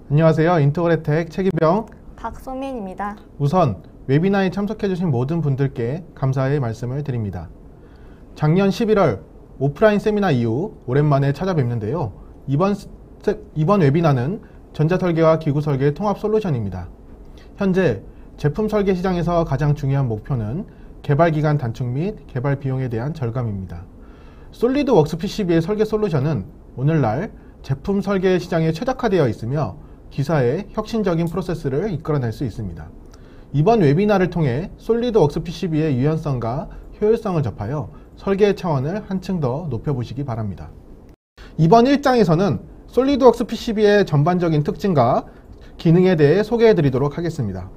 안녕하세요. 인터그레텍 최기병 박소민입니다. 우선 웨비나에 참석해주신 모든 분들께 감사의 말씀을 드립니다. 작년 11월 오프라인 세미나 이후 오랜만에 찾아뵙는데요. 이번 웨비나는 전자설계와 기구설계 통합 솔루션입니다. 현재 제품 설계 시장에서 가장 중요한 목표는 개발기간 단축 및 개발 비용에 대한 절감입니다. 솔리드웍스 PCB의 설계 솔루션은 오늘날 제품 설계 시장에 최적화되어 있으며 기사의 혁신적인 프로세스를 이끌어낼 수 있습니다. 이번 웨비나를 통해 솔리드웍스 PCB의 유연성과 효율성을 접하여 설계 차원을 한층 더 높여보시기 바랍니다. 이번 1장에서는 솔리드웍스 PCB의 전반적인 특징과 기능에 대해 소개해드리도록 하겠습니다.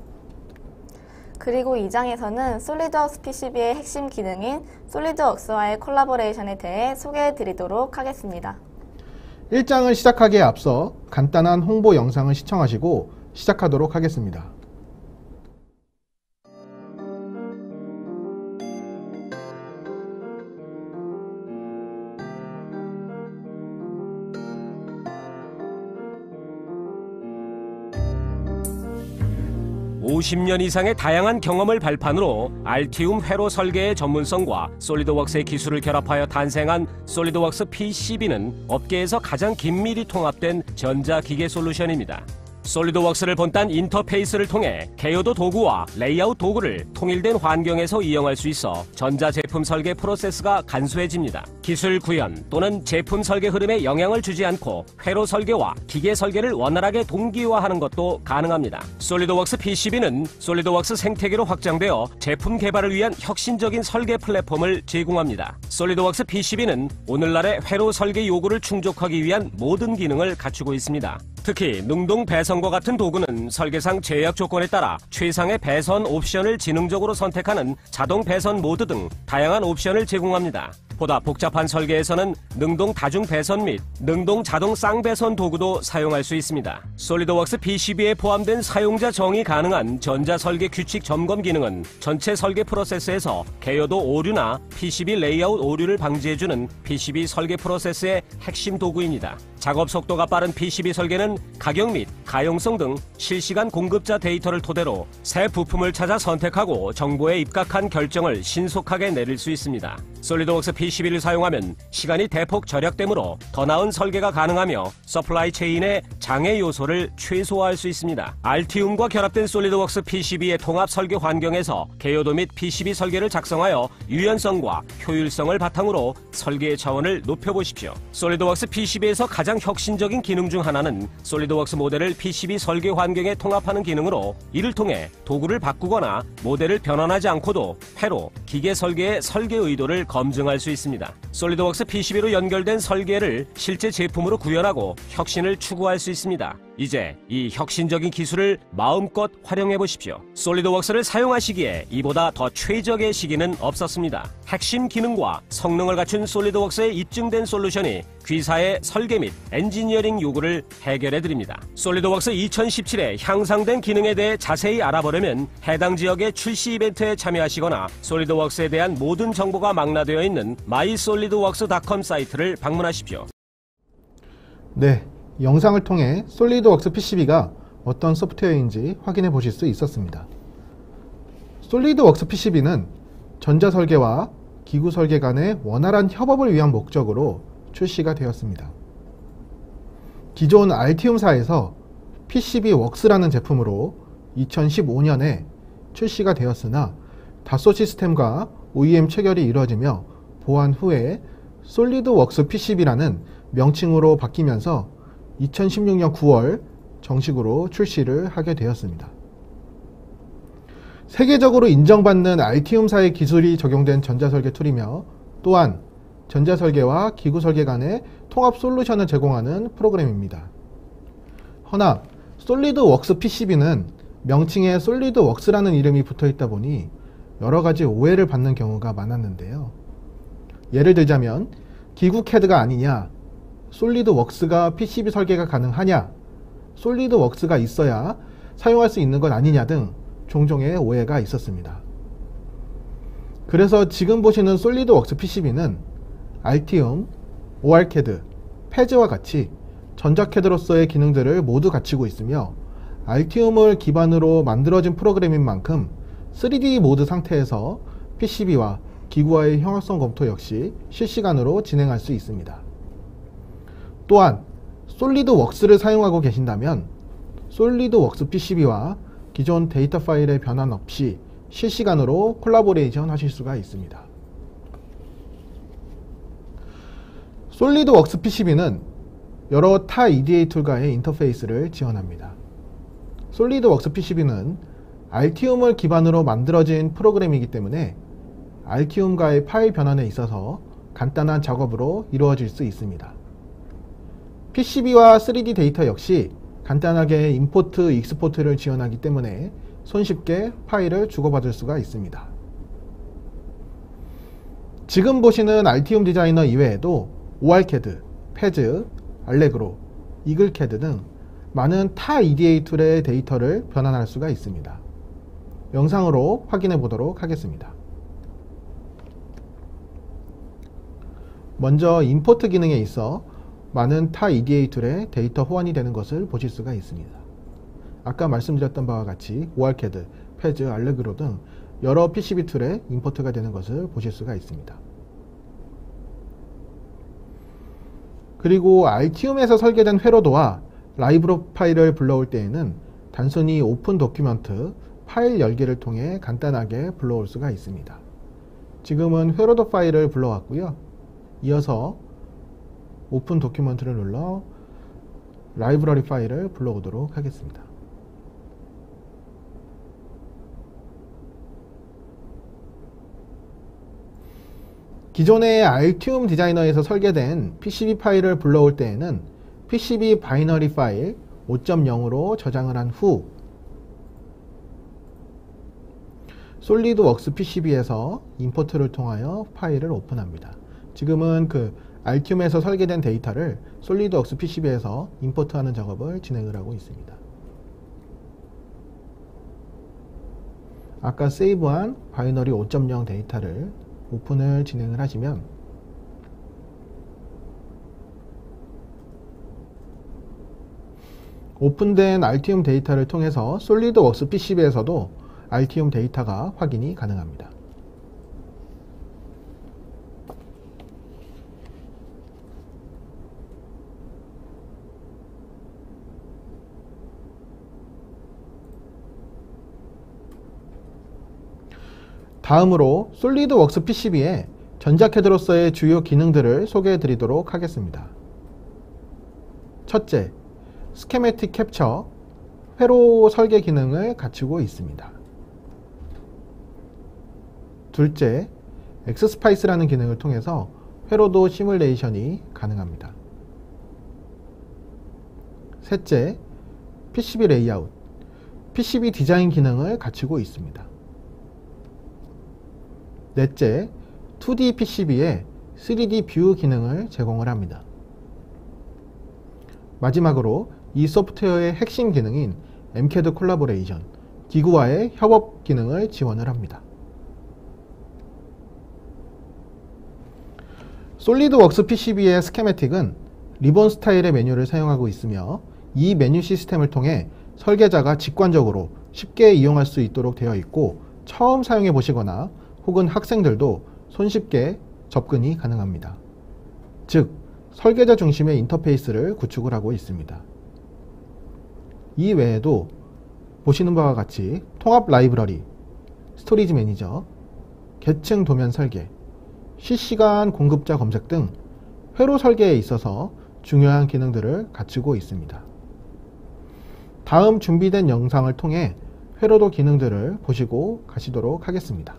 그리고 2장에서는 솔리드웍스 PCB의 핵심 기능인 솔리드웍스와의 콜라보레이션에 대해 소개해드리도록 하겠습니다. 1장을 시작하기에 앞서 간단한 홍보 영상을 시청하시고 시작하도록 하겠습니다. (50년) 이상의 다양한 경험을 발판으로 알티움 회로 설계의 전문성과 솔리드웍스의 기술을 결합하여 탄생한 솔리드웍스 PCB는 업계에서 가장 긴밀히 통합된 전자기계 솔루션입니다. 솔리드웍스를 본딴 인터페이스를 통해 개요도 도구와 레이아웃 도구를 통일된 환경에서 이용할 수 있어 전자제품 설계 프로세스가 간소해집니다. 기술 구현 또는 제품 설계 흐름에 영향을 주지 않고 회로 설계와 기계 설계를 원활하게 동기화하는 것도 가능합니다. 솔리드웍스 PCB는 솔리드웍스 생태계로 확장되어 제품 개발을 위한 혁신적인 설계 플랫폼을 제공합니다. 솔리드웍스 PCB는 오늘날의 회로 설계 요구를 충족하기 위한 모든 기능을 갖추고 있습니다. 특히 능동 배선과 같은 도구는 설계상 제약 조건에 따라 최상의 배선 옵션을 지능적으로 선택하는 자동 배선 모드 등 다양한 옵션을 제공합니다. 보다 복잡한 설계에서는 능동 다중 배선 및 능동 자동 쌍배선 도구도 사용할 수 있습니다. 솔리드웍스 PCB에 포함된 사용자 정의 가능한 전자설계 규칙 점검 기능은 전체 설계 프로세스에서 개요도 오류나 PCB 레이아웃 오류를 방지해주는 PCB 설계 프로세스의 핵심 도구입니다. 작업 속도가 빠른 PCB 설계는 가격 및 가용성 등 실시간 공급자 데이터를 토대로 새 부품을 찾아 선택하고 정보에 입각한 결정을 신속하게 내릴 수 있습니다. 솔리드웍스 PCB를 사용하면 시간이 대폭 절약되므로 더 나은 설계가 가능하며 서플라이 체인의 장애 요소를 최소화할 수 있습니다. 알티움과 결합된 솔리드웍스 PCB의 통합 설계 환경에서 개요도 및 PCB 설계를 작성하여 유연성과 효율성을 바탕으로 설계의 차원을 높여보십시오. 솔리드웍스 PCB에서 가장 혁신적인 기능 중 하나는 솔리드웍스 모델을 PCB 설계 환경에 통합하는 기능으로 이를 통해 도구를 바꾸거나 모델을 변환하지 않고도 회로, 기계 설계의 설계 의도를 검증할 수 있습니다. 솔리드웍스 PCB로 연결된 설계를 실제 제품으로 구현하고 혁신을 추구할 수 있습니다. 이제 이 혁신적인 기술을 마음껏 활용해 보십시오. 솔리드웍스를 사용하시기에 이보다 더 최적의 시기는 없었습니다. 핵심 기능과 성능을 갖춘 솔리드웍스의 입증된 솔루션이 귀사의 설계 및 엔지니어링 요구를 해결해 드립니다. 솔리드웍스 2017의 향상된 기능에 대해 자세히 알아보려면 해당 지역의 출시 이벤트에 참여하시거나 솔리드웍스에 대한 모든 정보가 망라되어 있는 mysolidworks.com 사이트를 방문하십시오. 네, 영상을 통해 솔리드웍스 PCB가 어떤 소프트웨어인지 확인해 보실 수 있었습니다. 솔리드웍스 PCB는 전자설계와 기구설계 간의 원활한 협업을 위한 목적으로 출시가 되었습니다. 기존 알티움사에서 PCB웍스라는 제품으로 2015년에 출시가 되었으나 다소 시스템과 OEM 체결이 이루어지며 보완 후에 솔리드웍스 PCB라는 명칭으로 바뀌면서 2016년 9월 정식으로 출시를 하게 되었습니다. 세계적으로 인정받는 알티움사의 기술이 적용된 전자설계 툴이며 또한 전자설계와 기구설계 간의 통합 솔루션을 제공하는 프로그램입니다. 허나 솔리드웍스 PCB는 명칭에 솔리드웍스라는 이름이 붙어있다 보니 여러가지 오해를 받는 경우가 많았는데요. 예를 들자면 기구 CAD가 아니냐, 솔리드웍스가 PCB 설계가 가능하냐, 솔리드웍스가 있어야 사용할 수 있는 것 아니냐 등 종종의 오해가 있었습니다. 그래서 지금 보시는 솔리드웍스 PCB는 알티움, ORCAD, 패즈와 같이 전자캐드로서의 기능들을 모두 갖추고 있으며 알티움을 기반으로 만들어진 프로그램인 만큼 3D 모드 상태에서 PCB와 기구와의 형용성 검토 역시 실시간으로 진행할 수 있습니다. 또한 솔리드웍스를 사용하고 계신다면 솔리드웍스 PCB와 기존 데이터 파일의 변환 없이 실시간으로 콜라보레이션 하실 수가 있습니다. 솔리드웍스 PCB는 여러 타 EDA 툴과의 인터페이스를 지원합니다. 솔리드웍스 PCB는 알티움을 기반으로 만들어진 프로그램이기 때문에 알티움과의 파일 변환에 있어서 간단한 작업으로 이루어질 수 있습니다. PCB와 3D 데이터 역시 간단하게 임포트, 익스포트를 지원하기 때문에 손쉽게 파일을 주고받을 수가 있습니다. 지금 보시는 알티움 디자이너 이외에도 ORCAD, 패즈, 알레그로, 이글캐드 등 많은 타 EDA 툴의 데이터를 변환할 수가 있습니다. 영상으로 확인해 보도록 하겠습니다. 먼저 임포트 기능에 있어 많은 타 EDA 툴의 데이터 호환이 되는 것을 보실 수가 있습니다. 아까 말씀드렸던 바와 같이 ORCAD, 패즈, 알레그로 등 여러 PCB 툴에 임포트가 되는 것을 보실 수가 있습니다. 그리고 알티움에서 설계된 회로도와 라이브러리 파일을 불러올 때에는 단순히 오픈 도큐먼트, 파일 열기를 통해 간단하게 불러올 수가 있습니다. 지금은 회로도 파일을 불러왔고요. 이어서 오픈 도큐먼트를 눌러 라이브러리 파일을 불러오도록 하겠습니다. 기존의 알티움 디자이너에서 설계된 PCB 파일을 불러올 때에는 PCB 바이너리 파일 5.0으로 저장을 한 후 솔리드웍스 PCB에서 임포트를 통하여 파일을 오픈합니다. 지금은 알티움에서 설계된 데이터를 솔리드웍스 PCB에서 임포트하는 작업을 진행을 하고 있습니다. 아까 세이브한 바이너리 5.0 데이터를 오픈을 진행을 하시면 오픈된 알티움 데이터를 통해서 솔리드웍스 PCB에서도 알티움 데이터가 확인이 가능합니다. 다음으로 솔리드웍스 PCB의 전자캐드로서의 주요 기능들을 소개해 드리도록 하겠습니다. 첫째, 스케매틱 캡처, 회로 설계 기능을 갖추고 있습니다. 둘째, 엑스스파이스라는 기능을 통해서 회로도 시뮬레이션이 가능합니다. 셋째, PCB 레이아웃, PCB 디자인 기능을 갖추고 있습니다. 넷째, 2D PCB에 3D 뷰 기능을 제공을 합니다. 마지막으로 이 소프트웨어의 핵심 기능인 MCAD 콜라보레이션, 기구와의 협업 기능을 지원을 합니다. 솔리드웍스 PCB의 스케매틱은 리본 스타일의 메뉴를 사용하고 있으며 이 메뉴 시스템을 통해 설계자가 직관적으로 쉽게 이용할 수 있도록 되어 있고 처음 사용해 보시거나 혹은 학생들도 손쉽게 접근이 가능합니다. 즉, 설계자 중심의 인터페이스를 구축을 하고 있습니다. 이 외에도 보시는 바와 같이 통합 라이브러리, 스토리지 매니저, 계층 도면 설계, 실시간 공급자 검색 등 회로 설계에 있어서 중요한 기능들을 갖추고 있습니다. 다음 준비된 영상을 통해 회로도 기능들을 보시고 가시도록 하겠습니다.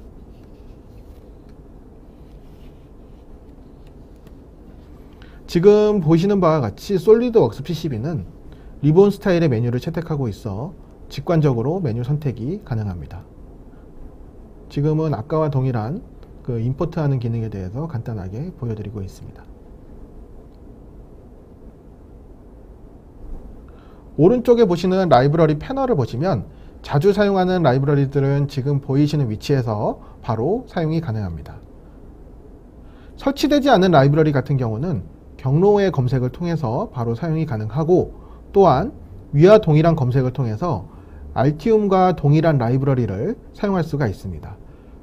지금 보시는 바와 같이 솔리드웍스 PCB는 리본 스타일의 메뉴를 채택하고 있어 직관적으로 메뉴 선택이 가능합니다. 지금은 아까와 동일한 임포트하는 기능에 대해서 간단하게 보여드리고 있습니다. 오른쪽에 보시는 라이브러리 패널을 보시면 자주 사용하는 라이브러리들은 지금 보이시는 위치에서 바로 사용이 가능합니다. 설치되지 않은 라이브러리 같은 경우는 경로의 검색을 통해서 바로 사용이 가능하고, 또한 위와 동일한 검색을 통해서 알티움과 동일한 라이브러리를 사용할 수가 있습니다.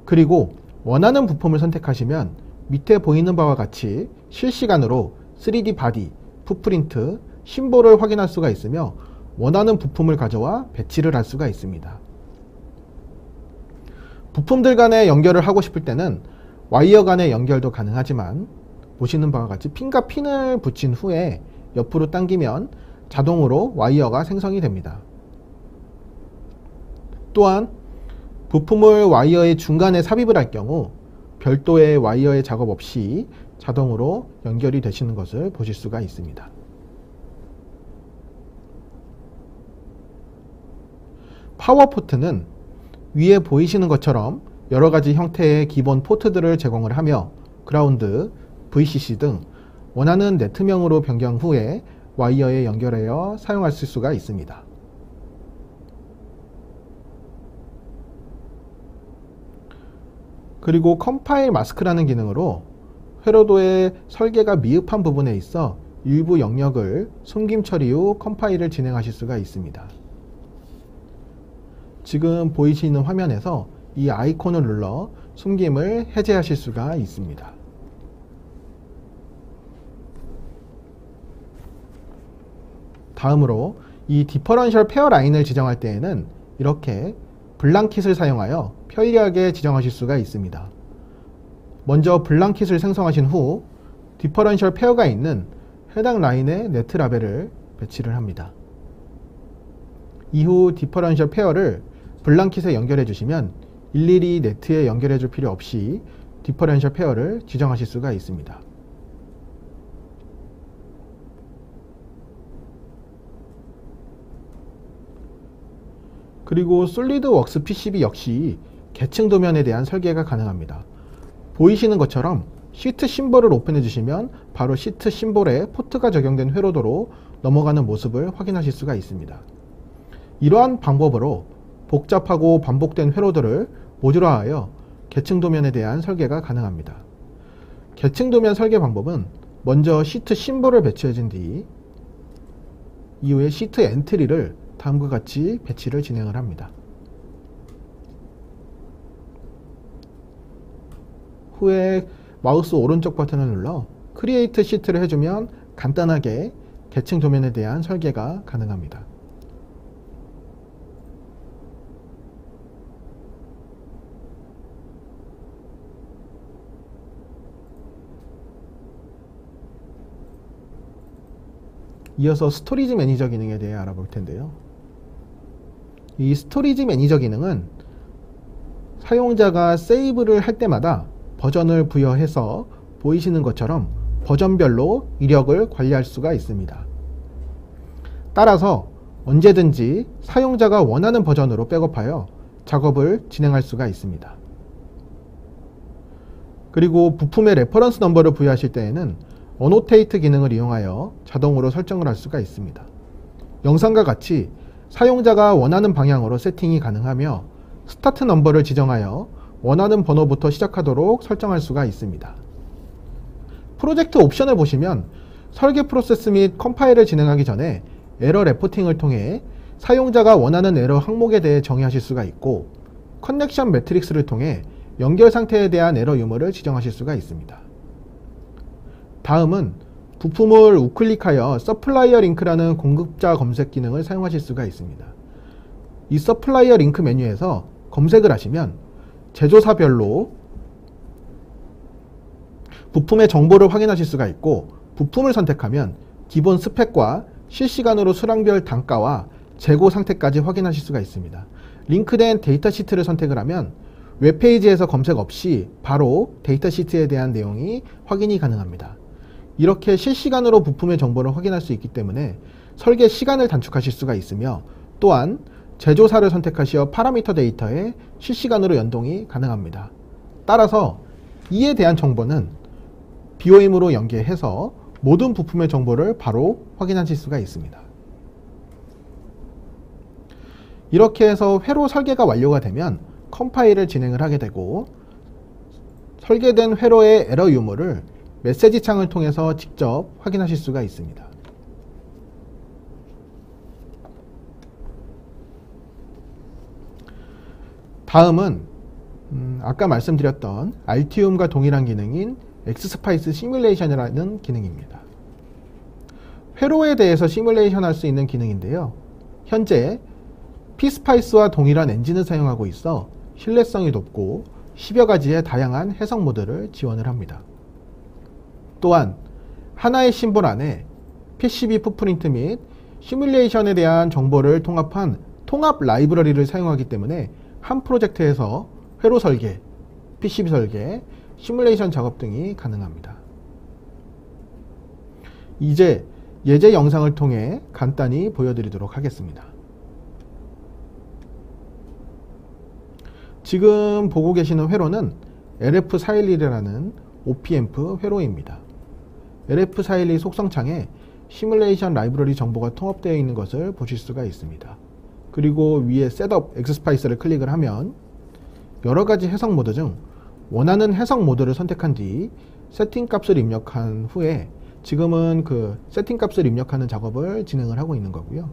그리고 원하는 부품을 선택하시면 밑에 보이는 바와 같이 실시간으로 3D 바디, 풋프린트, 심볼을 확인할 수가 있으며 원하는 부품을 가져와 배치를 할 수가 있습니다. 부품들 간의 연결을 하고 싶을 때는 와이어 간의 연결도 가능하지만 보시는 바와 같이 핀과 핀을 붙인 후에 옆으로 당기면 자동으로 와이어가 생성이 됩니다. 또한 부품을 와이어의 중간에 삽입을 할 경우 별도의 와이어의 작업 없이 자동으로 연결이 되시는 것을 보실 수가 있습니다. 파워포트는 위에 보이시는 것처럼 여러가지 형태의 기본 포트들을 제공을 하며 그라운드, VCC 등 원하는 네트명으로 변경 후에 와이어에 연결하여 사용할 수가 있습니다. 그리고 컴파일 마스크라는 기능으로 회로도의 설계가 미흡한 부분에 있어 일부 영역을 숨김 처리 후 컴파일을 진행하실 수가 있습니다. 지금 보이시는 화면에서 이 아이콘을 눌러 숨김을 해제하실 수가 있습니다. 다음으로 이 디퍼런셜 페어 라인을 지정할 때에는 이렇게 블랑킷을 사용하여 편리하게 지정하실 수가 있습니다. 먼저 블랑킷을 생성하신 후 디퍼런셜 페어가 있는 해당 라인에 네트 라벨을 배치를 합니다. 이후 디퍼런셜 페어를 블랑킷에 연결해 주시면 일일이 네트에 연결해 줄 필요 없이 디퍼런셜 페어를 지정하실 수가 있습니다. 그리고 솔리드웍스 PCB 역시 계층 도면에 대한 설계가 가능합니다. 보이시는 것처럼 시트 심볼을 오픈해 주시면 바로 시트 심볼에 포트가 적용된 회로도로 넘어가는 모습을 확인하실 수가 있습니다. 이러한 방법으로 복잡하고 반복된 회로도를 모듈화하여 계층 도면에 대한 설계가 가능합니다. 계층 도면 설계 방법은 먼저 시트 심볼을 배치해 준 뒤 이후에 시트 엔트리를 다음과 같이 배치를 진행을 합니다. 후에 마우스 오른쪽 버튼을 눌러 크리에이트 시트를 해주면 간단하게 계층 도면에 대한 설계가 가능합니다. 이어서 스토리지 매니저 기능에 대해 알아볼 텐데요. 이 스토리지 매니저 기능은 사용자가 세이브를 할 때마다 버전을 부여해서 보이시는 것처럼 버전별로 이력을 관리할 수가 있습니다. 따라서 언제든지 사용자가 원하는 버전으로 백업하여 작업을 진행할 수가 있습니다. 그리고 부품의 레퍼런스 넘버를 부여하실 때에는 어노테이트 기능을 이용하여 자동으로 설정을 할 수가 있습니다. 영상과 같이 사용자가 원하는 방향으로 세팅이 가능하며 스타트 넘버를 지정하여 원하는 번호부터 시작하도록 설정할 수가 있습니다. 프로젝트 옵션을 보시면 설계 프로세스 및 컴파일을 진행하기 전에 에러 레포팅을 통해 사용자가 원하는 에러 항목에 대해 정의하실 수가 있고 커넥션 매트릭스를 통해 연결 상태에 대한 에러 유무를 지정하실 수가 있습니다. 다음은 부품을 우클릭하여 서플라이어 링크라는 공급자 검색 기능을 사용하실 수가 있습니다. 이 서플라이어 링크 메뉴에서 검색을 하시면 제조사별로 부품의 정보를 확인하실 수가 있고 부품을 선택하면 기본 스펙과 실시간으로 수량별 단가와 재고 상태까지 확인하실 수가 있습니다. 링크된 데이터 시트를 선택을 하면 웹페이지에서 검색 없이 바로 데이터 시트에 대한 내용이 확인이 가능합니다. 이렇게 실시간으로 부품의 정보를 확인할 수 있기 때문에 설계 시간을 단축하실 수가 있으며 또한 제조사를 선택하시어 파라미터 데이터에 실시간으로 연동이 가능합니다. 따라서 이에 대한 정보는 BOM으로 연계해서 모든 부품의 정보를 바로 확인하실 수가 있습니다. 이렇게 해서 회로 설계가 완료가 되면 컴파일을 진행을 하게 되고 설계된 회로의 에러 유무를 메시지 창을 통해서 직접 확인하실 수가 있습니다. 다음은 아까 말씀드렸던 알티움과 동일한 기능인 엑스스파이스 시뮬레이션이라는 기능입니다. 회로에 대해서 시뮬레이션 할 수 있는 기능인데요. 현재 피스파이스와 동일한 엔진을 사용하고 있어 신뢰성이 높고 10여 가지의 다양한 해석 모드를 지원을 합니다. 또한 하나의 심볼 안에 PCB 풋프린트 및 시뮬레이션에 대한 정보를 통합한 통합 라이브러리를 사용하기 때문에 한 프로젝트에서 회로 설계, PCB 설계, 시뮬레이션 작업 등이 가능합니다. 이제 예제 영상을 통해 간단히 보여드리도록 하겠습니다. 지금 보고 계시는 회로는 LF411이라는 OP앰프 회로입니다. LF412 속성창에 시뮬레이션 라이브러리 정보가 통합되어 있는 것을 보실 수가 있습니다. 그리고 위에 셋업 엑스스파이스를 클릭을 하면 여러가지 해석 모드 중 원하는 해석 모드를 선택한 뒤 세팅 값을 입력한 후에 지금은 그 세팅 값을 입력하는 작업을 진행을 하고 있는 거고요.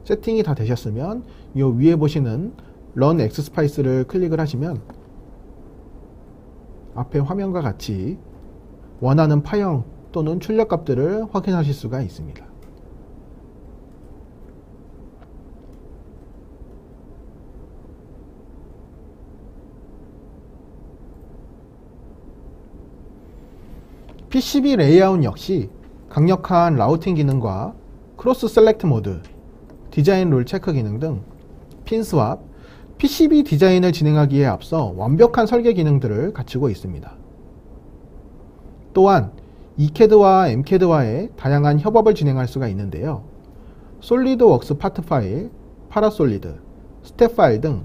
세팅이 다 되셨으면 이 위에 보시는 Run 엑스스파이스를 클릭을 하시면 앞에 화면과 같이 원하는 파형 또는 출력 값들을 확인하실 수가 있습니다. PCB 레이아웃 역시 강력한 라우팅 기능과 크로스 셀렉트 모드, 디자인 룰 체크 기능 등 핀 스왑, PCB 디자인을 진행하기에 앞서 완벽한 설계 기능들을 갖추고 있습니다. 또한 ECAD와 MCAD와의 다양한 협업을 진행할 수가 있는데요. 솔리드웍스 파트 파일, 파라솔리드, 스텝 파일 등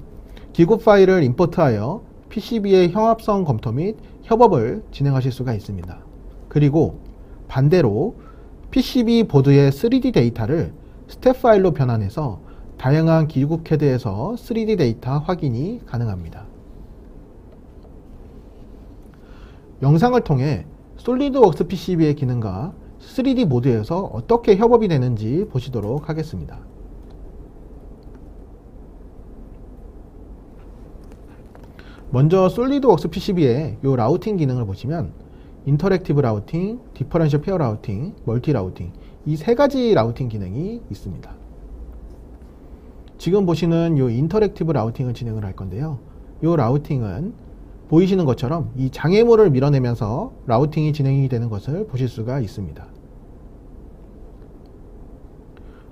기구 파일을 임포트하여 PCB의 형합성 검토 및 협업을 진행하실 수가 있습니다. 그리고 반대로 PCB 보드의 3D 데이터를 스텝 파일로 변환해서 다양한 기구 CAD에서 3D 데이터 확인이 가능합니다. 영상을 통해 솔리드웍스 PCB의 기능과 3D 모드에서 어떻게 협업이 되는지 보시도록 하겠습니다. 먼저 솔리드웍스 PCB의 이 라우팅 기능을 보시면 인터랙티브 라우팅, 디퍼런셜 페어 라우팅, 멀티 라우팅 이 세 가지 라우팅 기능이 있습니다. 지금 보시는 이 인터랙티브 라우팅을 진행을 할 건데요. 이 라우팅은 보이시는 것처럼 이 장애물을 밀어내면서 라우팅이 진행이 되는 것을 보실 수가 있습니다.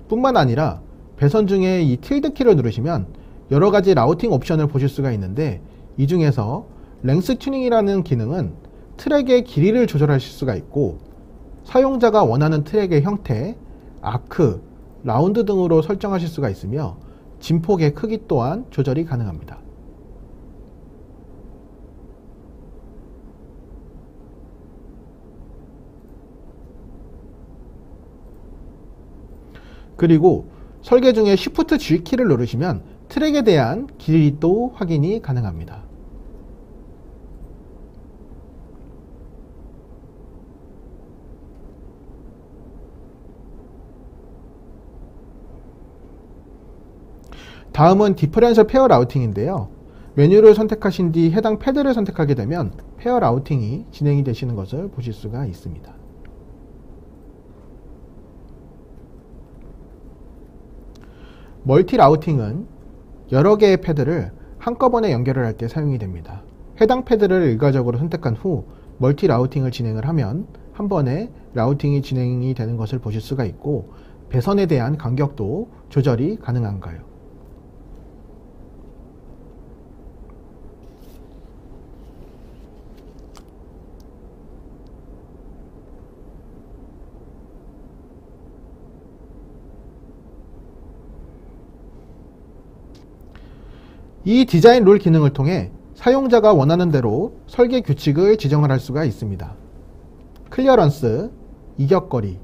뿐만 아니라 배선 중에 이 틸드 키를 누르시면 여러 가지 라우팅 옵션을 보실 수가 있는데 이 중에서 랭스 튜닝이라는 기능은 트랙의 길이를 조절하실 수가 있고 사용자가 원하는 트랙의 형태, 아크, 라운드 등으로 설정하실 수가 있으며 진폭의 크기 또한 조절이 가능합니다. 그리고 설계 중에 Shift G 키를 누르시면 트랙에 대한 길이도 확인이 가능합니다. 다음은 디퍼런셜 페어 라우팅인데요. 메뉴를 선택하신 뒤 해당 패드를 선택하게 되면 페어 라우팅이 진행이 되시는 것을 보실 수가 있습니다. 멀티 라우팅은 여러 개의 패드를 한꺼번에 연결을 할 때 사용이 됩니다. 해당 패드를 일괄적으로 선택한 후 멀티 라우팅을 진행을 하면 한 번에 라우팅이 진행이 되는 것을 보실 수가 있고 배선에 대한 간격도 조절이 가능한가요? 이 디자인 룰 기능을 통해 사용자가 원하는 대로 설계 규칙을 지정을 할 수가 있습니다. 클리어런스, 이격거리,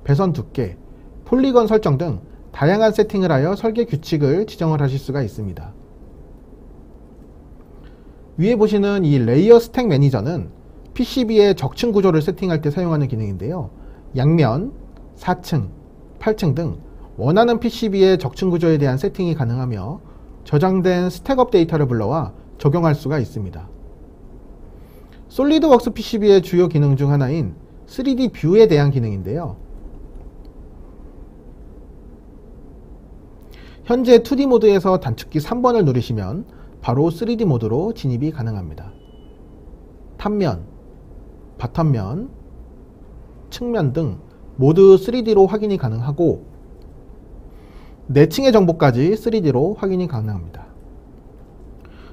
배선 두께, 폴리건 설정 등 다양한 세팅을 하여 설계 규칙을 지정을 하실 수가 있습니다. 위에 보시는 이 레이어 스택 매니저는 PCB의 적층 구조를 세팅할 때 사용하는 기능인데요. 양면, 4층, 8층 등 원하는 PCB의 적층 구조에 대한 세팅이 가능하며 저장된 스택업 데이터를 불러와 적용할 수가 있습니다. 솔리드웍스 PCB의 주요 기능 중 하나인 3D 뷰에 대한 기능인데요. 현재 2D 모드에서 단축키 3번을 누르시면 바로 3D 모드로 진입이 가능합니다. 탑면, 바텀면, 측면 등 모두 3D로 확인이 가능하고 내층의 정보까지 3D로 확인이 가능합니다.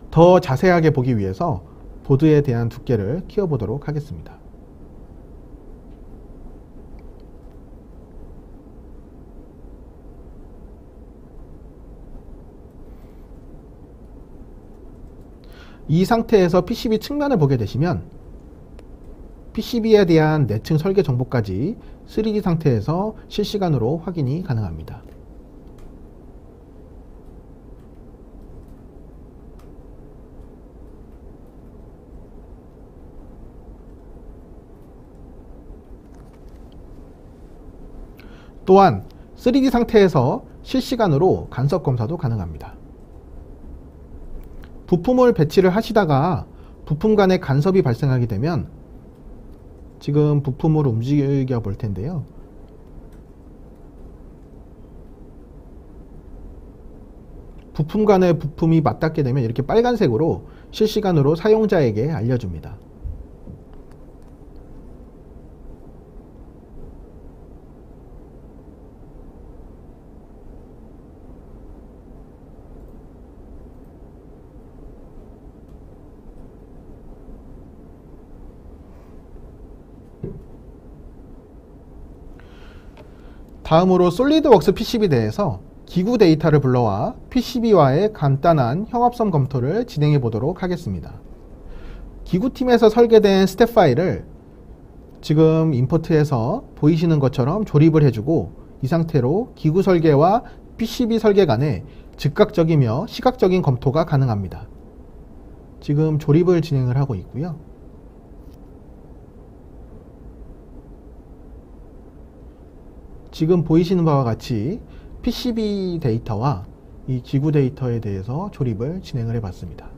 더 자세하게 보기 위해서 보드에 대한 두께를 키워보도록 하겠습니다. 이 상태에서 PCB 측면을 보게 되시면 PCB에 대한 내층 설계 정보까지 3D 상태에서 실시간으로 확인이 가능합니다. 또한 3D 상태에서 실시간으로 간섭 검사도 가능합니다. 부품을 배치를 하시다가 부품 간에 간섭이 발생하게 되면 지금 부품을 움직여 볼 텐데요. 부품 간에 부품이 맞닿게 되면 이렇게 빨간색으로 실시간으로 사용자에게 알려줍니다. 다음으로 솔리드웍스 PCB 내에서 기구 데이터를 불러와 PCB와의 간단한 형합성 검토를 진행해 보도록 하겠습니다. 기구팀에서 설계된 스텝 파일을 지금 임포트해서 보이시는 것처럼 조립을 해주고 이 상태로 기구 설계와 PCB 설계 간에 즉각적이며 시각적인 검토가 가능합니다. 지금 조립을 진행을 하고 있고요. 지금 보이시는 바와 같이 PCB 데이터와 이 기구 데이터에 대해서 조립을 진행을 해봤습니다.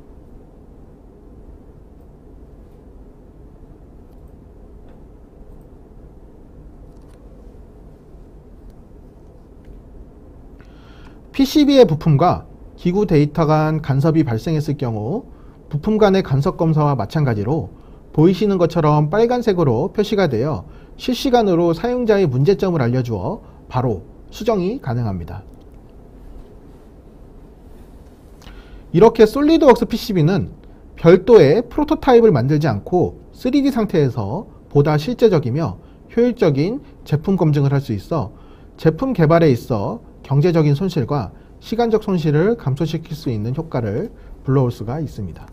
PCB의 부품과 기구 데이터 간 간섭이 발생했을 경우 부품 간의 간섭 검사와 마찬가지로 보이시는 것처럼 빨간색으로 표시가 되어 실시간으로 사용자의 문제점을 알려주어 바로 수정이 가능합니다. 이렇게 솔리드웍스 PCB는 별도의 프로토타입을 만들지 않고 3D 상태에서 보다 실제적이며 효율적인 제품 검증을 할 수 있어 제품 개발에 있어 경제적인 손실과 시간적 손실을 감소시킬 수 있는 효과를 불러올 수가 있습니다.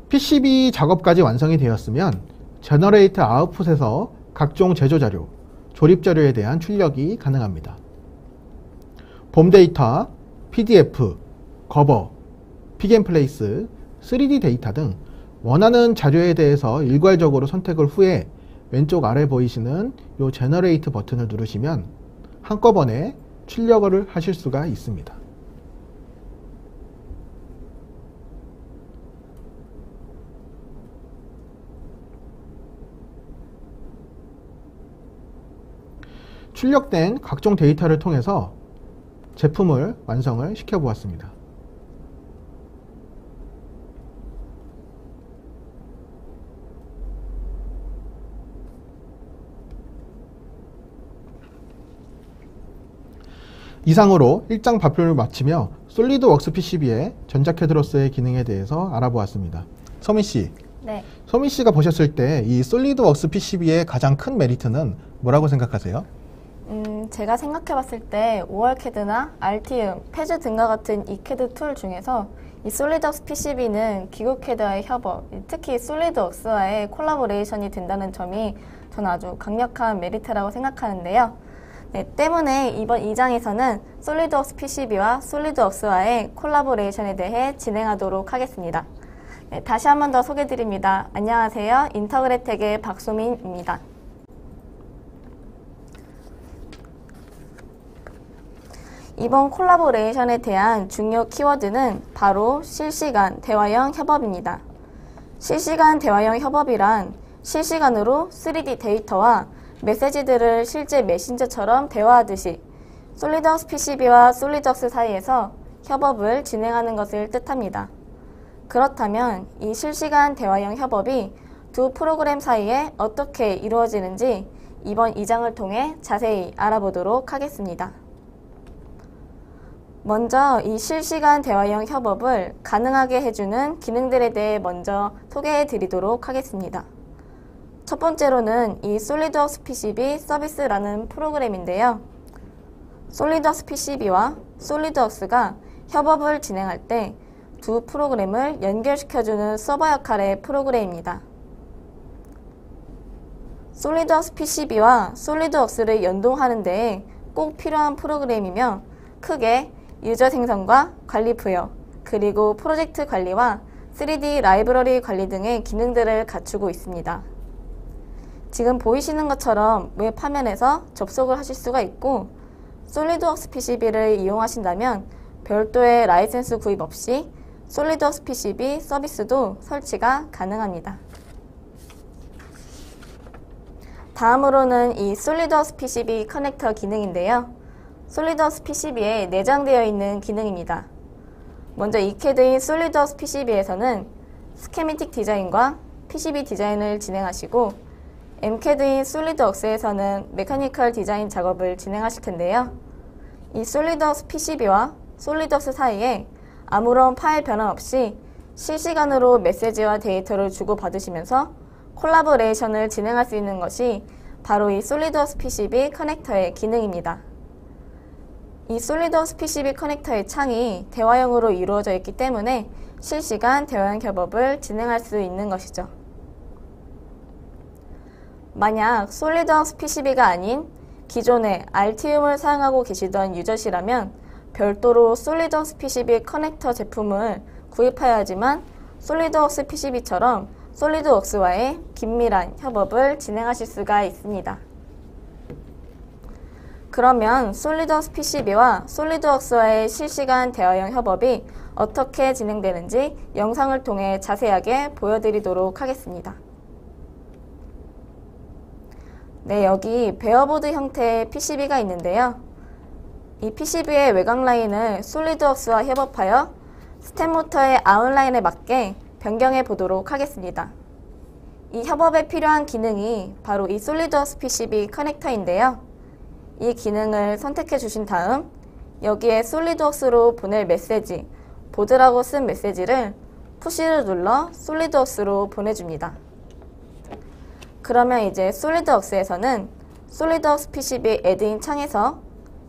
PCB 작업까지 완성이 되었으면 제너레이트 아웃풋에서 각종 제조 자료, 조립 자료에 대한 출력이 가능합니다. 봄 데이터, PDF, 거버, 픽앤플레이스, 3D 데이터 등 원하는 자료에 대해서 일괄적으로 선택을 후에 왼쪽 아래 보이시는 이 제너레이트 버튼을 누르시면 한꺼번에 출력을 하실 수가 있습니다. 출력된 각종 데이터를 통해서 제품을 완성을 시켜보았습니다. 이상으로 일장 발표를 마치며 솔리드웍스 PCB의 전자캐드로스의 기능에 대해서 알아보았습니다. 서민씨, 네. 서민씨가 보셨을 때 이 솔리드웍스 PCB의 가장 큰 메리트는 뭐라고 생각하세요? 제가 생각해봤을 때 ORCAD나 RTM, 패즈 등과 같은 이CAD 툴 중에서 이 솔리드웍스 PCB는 기구 CAD와의 협업, 특히 솔리드웍스와의 콜라보레이션이 된다는 점이 저는 아주 강력한 메리트라고 생각하는데요. 네, 때문에 이번 2장에서는 솔리드웍스 PCB와 솔리드웍스와의 콜라보레이션에 대해 진행하도록 하겠습니다. 네, 다시 한 번 더 소개드립니다. 안녕하세요. 인터그래텍의 박소민입니다. 이번 콜라보레이션에 대한 중요 키워드는 바로 실시간 대화형 협업입니다. 실시간 대화형 협업이란 실시간으로 3D 데이터와 메시지들을 실제 메신저처럼 대화하듯이 솔리드웍스 PCB와 솔리드웍스 사이에서 협업을 진행하는 것을 뜻합니다. 그렇다면 이 실시간 대화형 협업이 두 프로그램 사이에 어떻게 이루어지는지 이번 2장을 통해 자세히 알아보도록 하겠습니다. 먼저 이 실시간 대화형 협업을 가능하게 해주는 기능들에 대해 먼저 소개해 드리도록 하겠습니다. 첫 번째로는 이 솔리드웍스 PCB 서비스라는 프로그램인데요. 솔리드웍스 PCB와 솔리드웍스가 협업을 진행할 때 두 프로그램을 연결시켜주는 서버 역할의 프로그램입니다. 솔리드웍스 PCB와 솔리드웍스를 연동하는 데에 꼭 필요한 프로그램이며 크게 유저 생성과 관리 부여, 그리고 프로젝트 관리와 3D 라이브러리 관리 등의 기능들을 갖추고 있습니다. 지금 보이시는 것처럼 웹 화면에서 접속을 하실 수가 있고 솔리드웍스 PCB를 이용하신다면 별도의 라이센스 구입 없이 솔리드웍스 PCB 서비스도 설치가 가능합니다. 다음으로는 이 솔리드웍스 PCB 커넥터 기능인데요. 솔리드웍스 PCB에 내장되어 있는 기능입니다. 먼저 이CAD인 솔리드웍스 PCB에서는 스케미틱 디자인과 PCB 디자인을 진행하시고 MCAD인 솔리드웍스에서는 메커니컬 디자인 작업을 진행하실 텐데요. 이 솔리드웍스 PCB와 솔리드웍스 사이에 아무런 파일 변환 없이 실시간으로 메시지와 데이터를 주고받으시면서 콜라보레이션을 진행할 수 있는 것이 바로 이 솔리드웍스 PCB 커넥터의 기능입니다. 이 솔리드웍스 PCB 커넥터의 창이 대화형으로 이루어져 있기 때문에 실시간 대화형 협업을 진행할 수 있는 것이죠. 만약 솔리드웍스 PCB가 아닌 기존에 RTM을 사용하고 계시던 유저시라면 별도로 솔리드웍스 PCB 커넥터 제품을 구입해야 하지만 솔리드웍스 PCB처럼 솔리드웍스와의 긴밀한 협업을 진행하실 수가 있습니다. 그러면 솔리드웍스 PCB와 솔리드웍스와의 실시간 대화형 협업이 어떻게 진행되는지 영상을 통해 자세하게 보여드리도록 하겠습니다. 네, 여기 베어보드 형태의 PCB가 있는데요. 이 PCB의 외곽 라인을 솔리드웍스와 협업하여 스텝모터의 아웃라인에 맞게 변경해 보도록 하겠습니다. 이 협업에 필요한 기능이 바로 이 솔리드웍스 PCB 커넥터인데요. 이 기능을 선택해 주신 다음 여기에 솔리드웍스로 보낼 메시지, 보드라고 쓴 메시지를 푸시를 눌러 솔리드웍스로 보내줍니다. 그러면 이제 솔리드웍스에서는 솔리드웍스 PCB 애드인 창에서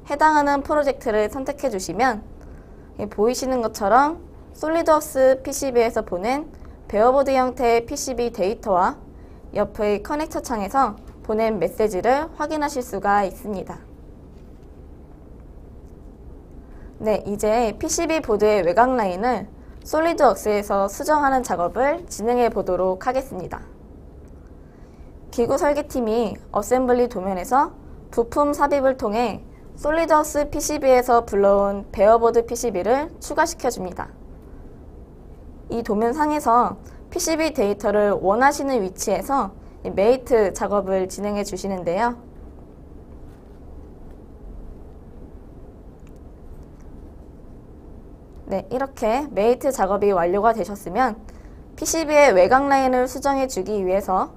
해당하는 프로젝트를 선택해 주시면 보이시는 것처럼 솔리드웍스 PCB에서 보낸 베어보드 형태의 PCB 데이터와 옆의 커넥터 창에서 보낸 메시지를 확인하실 수가 있습니다. 네, 이제 PCB 보드의 외곽 라인을 솔리드웍스에서 수정하는 작업을 진행해 보도록 하겠습니다. 기구 설계팀이 어셈블리 도면에서 부품 삽입을 통해 솔리드웍스 PCB에서 불러온 베어보드 PCB를 추가시켜줍니다. 이 도면상에서 PCB 데이터를 원하시는 위치에서 메이트 작업을 진행해 주시는데요. 네, 이렇게 메이트 작업이 완료가 되셨으면 PCB의 외곽 라인을 수정해 주기 위해서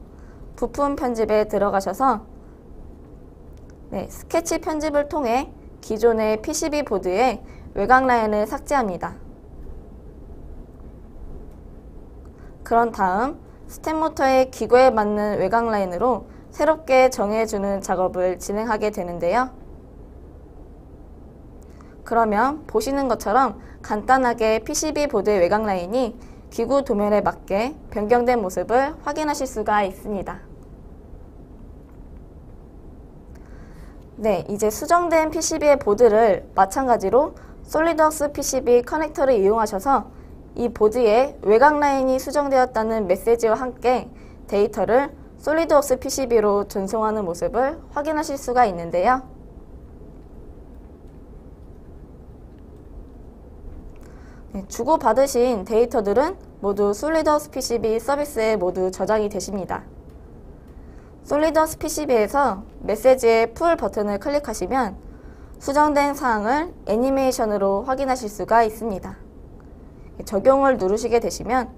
부품 편집에 들어가셔서 스케치 편집을 통해 기존의 PCB 보드의 외곽 라인을 삭제합니다. 그런 다음 스텝모터의 기구에 맞는 외곽 라인으로 새롭게 정해주는 작업을 진행하게 되는데요. 그러면 보시는 것처럼 간단하게 PCB 보드의 외곽 라인이 기구 도면에 맞게 변경된 모습을 확인하실 수가 있습니다. 네, 이제 수정된 PCB의 보드를 마찬가지로 솔리드웍스 PCB 커넥터를 이용하셔서 이 보드에 외곽 라인이 수정되었다는 메시지와 함께 데이터를 솔리드웍스 PCB로 전송하는 모습을 확인하실 수가 있는데요. 네, 주고받으신 데이터들은 모두 솔리드웍스 PCB 서비스에 모두 저장이 되십니다. 솔리드웍스 PCB에서 메시지의 풀 버튼을 클릭하시면 수정된 사항을 애니메이션으로 확인하실 수가 있습니다. 적용을 누르시게 되시면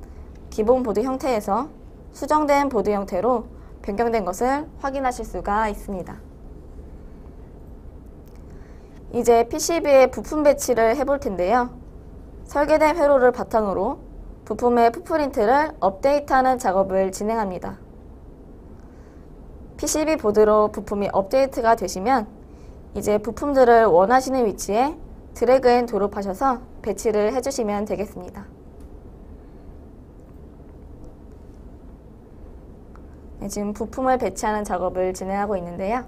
기본 보드 형태에서 수정된 보드 형태로 변경된 것을 확인하실 수가 있습니다. 이제 PCB에 부품 배치를 해볼 텐데요. 설계된 회로를 바탕으로 부품의 풋프린트를 업데이트하는 작업을 진행합니다. PCB 보드로 부품이 업데이트가 되시면 이제 부품들을 원하시는 위치에 드래그 앤 드롭하셔서 배치를 해주시면 되겠습니다. 네, 지금 부품을 배치하는 작업을 진행하고 있는데요.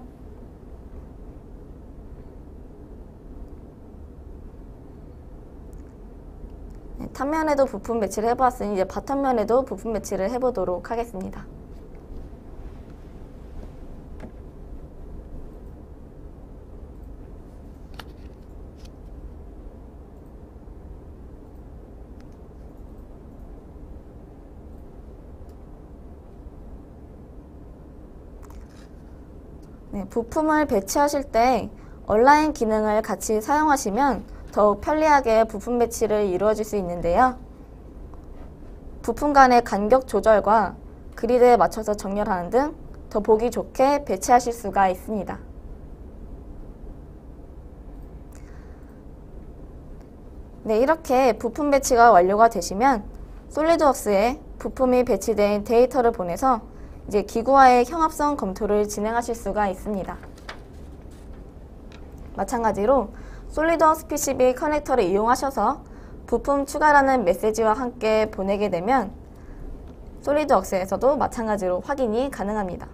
네, 탑면에도 부품 배치를 해보았으니 이제 바텀면에도 부품 배치를 해보도록 하겠습니다. 네, 부품을 배치하실 때 온라인 기능을 같이 사용하시면 더욱 편리하게 부품 배치를 이루어질 수 있는데요. 부품 간의 간격 조절과 그리드에 맞춰서 정렬하는 등 더 보기 좋게 배치하실 수가 있습니다. 네, 이렇게 부품 배치가 완료가 되시면 솔리드웍스에 부품이 배치된 데이터를 보내서 이제 기구와의 형합성 검토를 진행하실 수가 있습니다. 마찬가지로 솔리드웍스 PCB 커넥터를 이용하셔서 부품 추가라는 메시지와 함께 보내게 되면 솔리드웍스에서도 마찬가지로 확인이 가능합니다.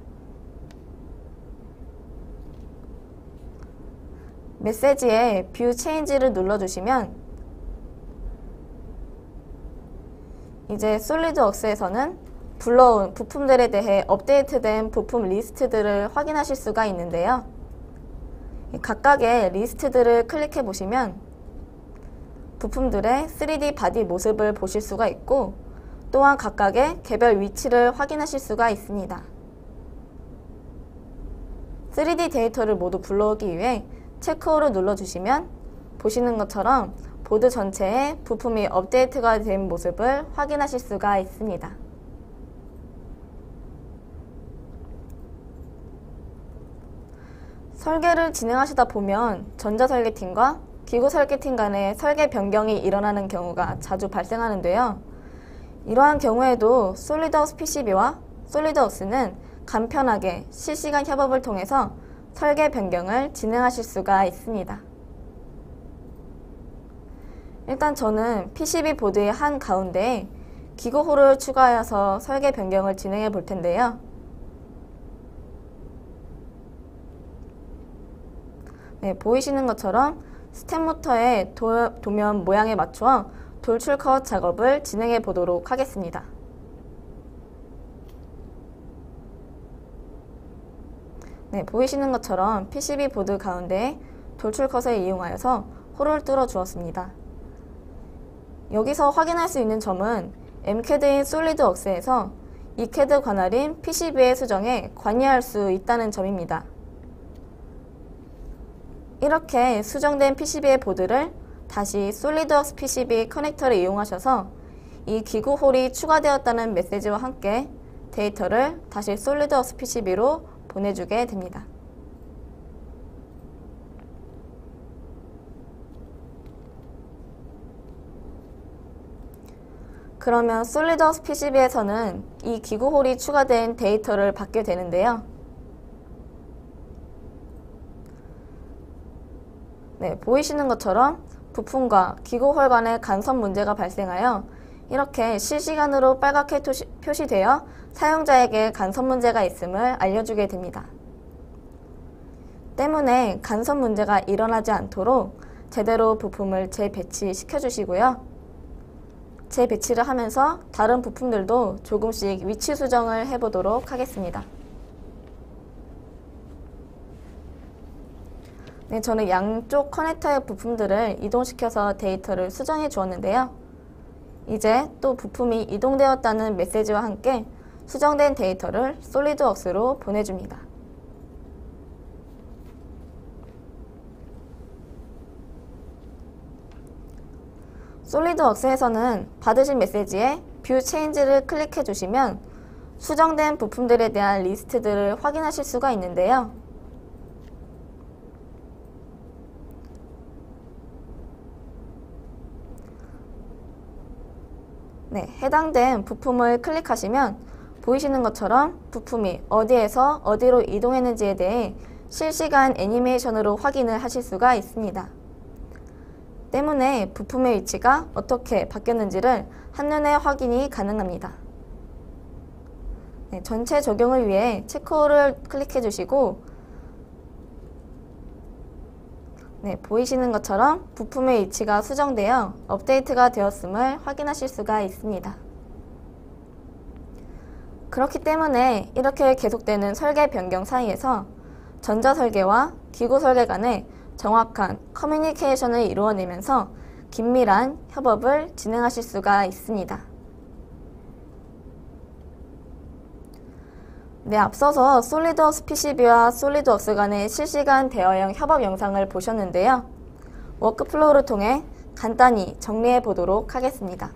메시지에 뷰 체인지를 눌러주시면 이제 솔리드웍스에서는 불러온 부품들에 대해 업데이트된 부품 리스트들을 확인하실 수가 있는데요. 각각의 리스트들을 클릭해 보시면 부품들의 3D 바디 모습을 보실 수가 있고 또한 각각의 개별 위치를 확인하실 수가 있습니다. 3D 데이터를 모두 불러오기 위해 체크호를 눌러주시면 보시는 것처럼 보드 전체에 부품이 업데이트가 된 모습을 확인하실 수가 있습니다. 설계를 진행하시다 보면 전자설계팀과 기구설계팀 간의 설계 변경이 일어나는 경우가 자주 발생하는데요. 이러한 경우에도 솔리드웍스 PCB와 솔리드웍스는 간편하게 실시간 협업을 통해서 설계 변경을 진행하실 수가 있습니다. 일단 저는 PCB 보드의 한 가운데에 기구호를 추가하여서 설계 변경을 진행해 볼 텐데요. 네, 보이시는 것처럼 스텝 모터의 도면 모양에 맞추어 돌출 컷 작업을 진행해 보도록 하겠습니다. 네, 보이시는 것처럼 PCB 보드 가운데 돌출 컷을 이용하여서 홀을 뚫어 주었습니다. 여기서 확인할 수 있는 점은 MCAD인 솔리드웍스에서 ECAD 관할인 PCB의 수정에 관여할 수 있다는 점입니다. 이렇게 수정된 PCB의 보드를 다시 솔리드웍스 PCB 커넥터를 이용하셔서 이 기구 홀이 추가되었다는 메시지와 함께 데이터를 다시 솔리드웍스 PCB로 보내주게 됩니다. 그러면 솔리드웍스 PCB에서는 이 기구 홀이 추가된 데이터를 받게 되는데요. 네, 보이시는 것처럼 부품과 기구홀 간의 간섭 문제가 발생하여 이렇게 실시간으로 빨갛게 표시되어 사용자에게 간섭 문제가 있음을 알려주게 됩니다. 때문에 간섭 문제가 일어나지 않도록 제대로 부품을 재배치시켜 주시고요. 재배치를 하면서 다른 부품들도 조금씩 위치 수정을 해보도록 하겠습니다. 네, 저는 양쪽 커넥터의 부품들을 이동시켜서 데이터를 수정해 주었는데요. 이제 또 부품이 이동되었다는 메시지와 함께 수정된 데이터를 솔리드웍스로 보내줍니다. 솔리드웍스에서는 받으신 메시지에 뷰 체인지를 클릭해 주시면 수정된 부품들에 대한 리스트들을 확인하실 수가 있는데요. 네, 해당된 부품을 클릭하시면 보이시는 것처럼 부품이 어디에서 어디로 이동했는지에 대해 실시간 애니메이션으로 확인을 하실 수가 있습니다. 때문에 부품의 위치가 어떻게 바뀌었는지를 한눈에 확인이 가능합니다. 네, 전체 적용을 위해 체크홀을 클릭해 주시고 네, 보이시는 것처럼 부품의 위치가 수정되어 업데이트가 되었음을 확인하실 수가 있습니다. 그렇기 때문에 이렇게 계속되는 설계 변경 사이에서 전자설계와 기구설계 간의 정확한 커뮤니케이션을 이루어내면서 긴밀한 협업을 진행하실 수가 있습니다. 네, 앞서서 솔리드웍스 PCB와 솔리드웍스 간의 실시간 대화형 협업 영상을 보셨는데요. 워크플로우를 통해 간단히 정리해 보도록 하겠습니다.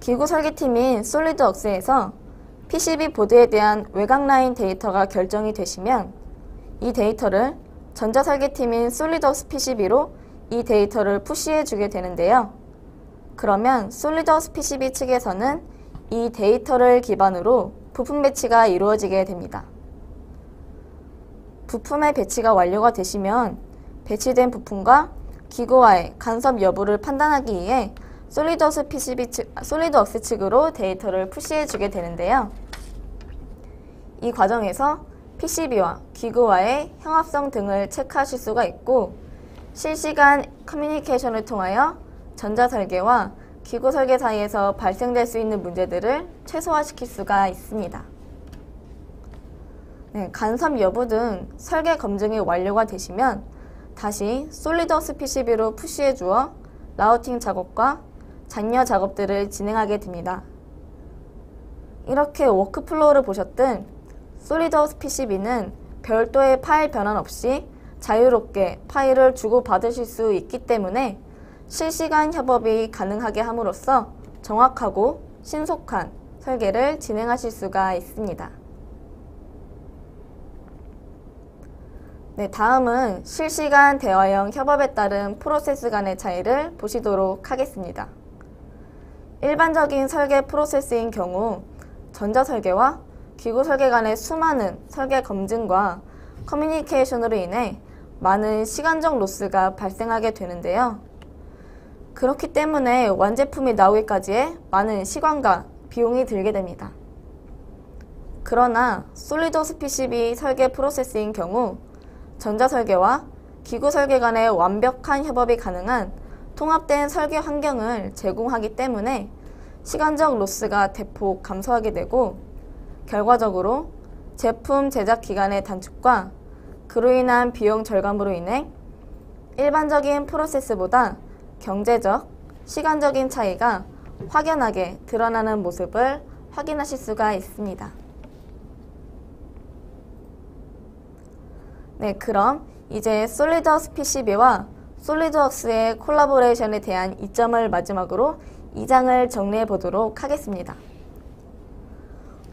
기구 설계팀인 솔리드웍스에서 PCB 보드에 대한 외곽 라인 데이터가 결정이 되시면 이 데이터를 전자설계팀인 솔리드웍스 PCB로 이 데이터를 푸시해 주게 되는데요. 그러면 솔리드웍스 PCB 측에서는 이 데이터를 기반으로 부품 배치가 이루어지게 됩니다. 부품의 배치가 완료가 되시면 배치된 부품과 기구와의 간섭 여부를 판단하기 위해 솔리드웍스 측으로 데이터를 푸시해 주게 되는데요. 이 과정에서 PCB와 기구와의 형합성 등을 체크하실 수가 있고 실시간 커뮤니케이션을 통하여 전자설계와 기구 설계 사이에서 발생될 수 있는 문제들을 최소화시킬 수가 있습니다. 네, 간섭 여부 등 설계 검증이 완료가 되시면 다시 솔리드웍스 PCB로 푸시해 주어 라우팅 작업과 잔여 작업들을 진행하게 됩니다. 이렇게 워크플로우를 보셨던 솔리드웍스 PCB는 별도의 파일 변환 없이 자유롭게 파일을 주고받으실 수 있기 때문에 실시간 협업이 가능하게 함으로써 정확하고 신속한 설계를 진행하실 수가 있습니다. 네, 다음은 실시간 대화형 협업에 따른 프로세스 간의 차이를 보시도록 하겠습니다. 일반적인 설계 프로세스인 경우 전자설계와 기구설계 간의 수많은 설계 검증과 커뮤니케이션으로 인해 많은 시간적 로스가 발생하게 되는데요. 그렇기 때문에 완제품이 나오기까지의 많은 시간과 비용이 들게 됩니다. 그러나 솔리드웍스 PCB 설계 프로세스인 경우 전자설계와 기구설계 간의 완벽한 협업이 가능한 통합된 설계 환경을 제공하기 때문에 시간적 로스가 대폭 감소하게 되고 결과적으로 제품 제작 기간의 단축과 그로 인한 비용 절감으로 인해 일반적인 프로세스보다 경제적, 시간적인 차이가 확연하게 드러나는 모습을 확인하실 수가 있습니다. 네, 그럼 이제 솔리드웍스 PCB와 솔리드웍스의 콜라보레이션에 대한 이점을 마지막으로 2장을 정리해 보도록 하겠습니다.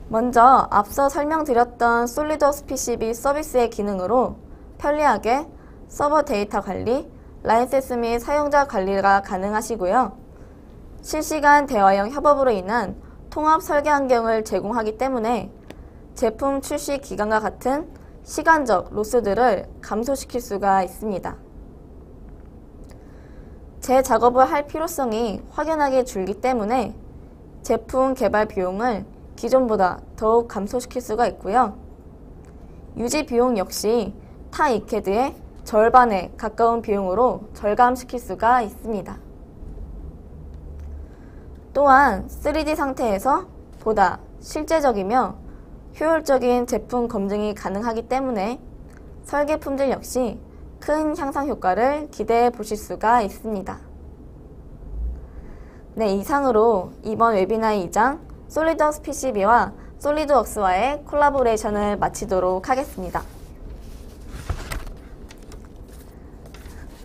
먼저 앞서 설명드렸던 솔리드웍스 PCB 서비스의 기능으로 편리하게 서버 데이터 관리, 라이센스 및 사용자 관리가 가능하시고요. 실시간 대화형 협업으로 인한 통합 설계 환경을 제공하기 때문에 제품 출시 기간과 같은 시간적 로스들을 감소시킬 수가 있습니다. 재작업을 할 필요성이 확연하게 줄기 때문에 제품 개발 비용을 기존보다 더욱 감소시킬 수가 있고요. 유지 비용 역시 타 이캐드의 절반에 가까운 비용으로 절감시킬 수가 있습니다. 또한 3D 상태에서 보다 실제적이며 효율적인 제품 검증이 가능하기 때문에 설계 품질 역시 큰 향상 효과를 기대해 보실 수가 있습니다. 네, 이상으로 이번 웨비나의 2장 솔리드웍스 PCB와 솔리드웍스와의 콜라보레이션을 마치도록 하겠습니다.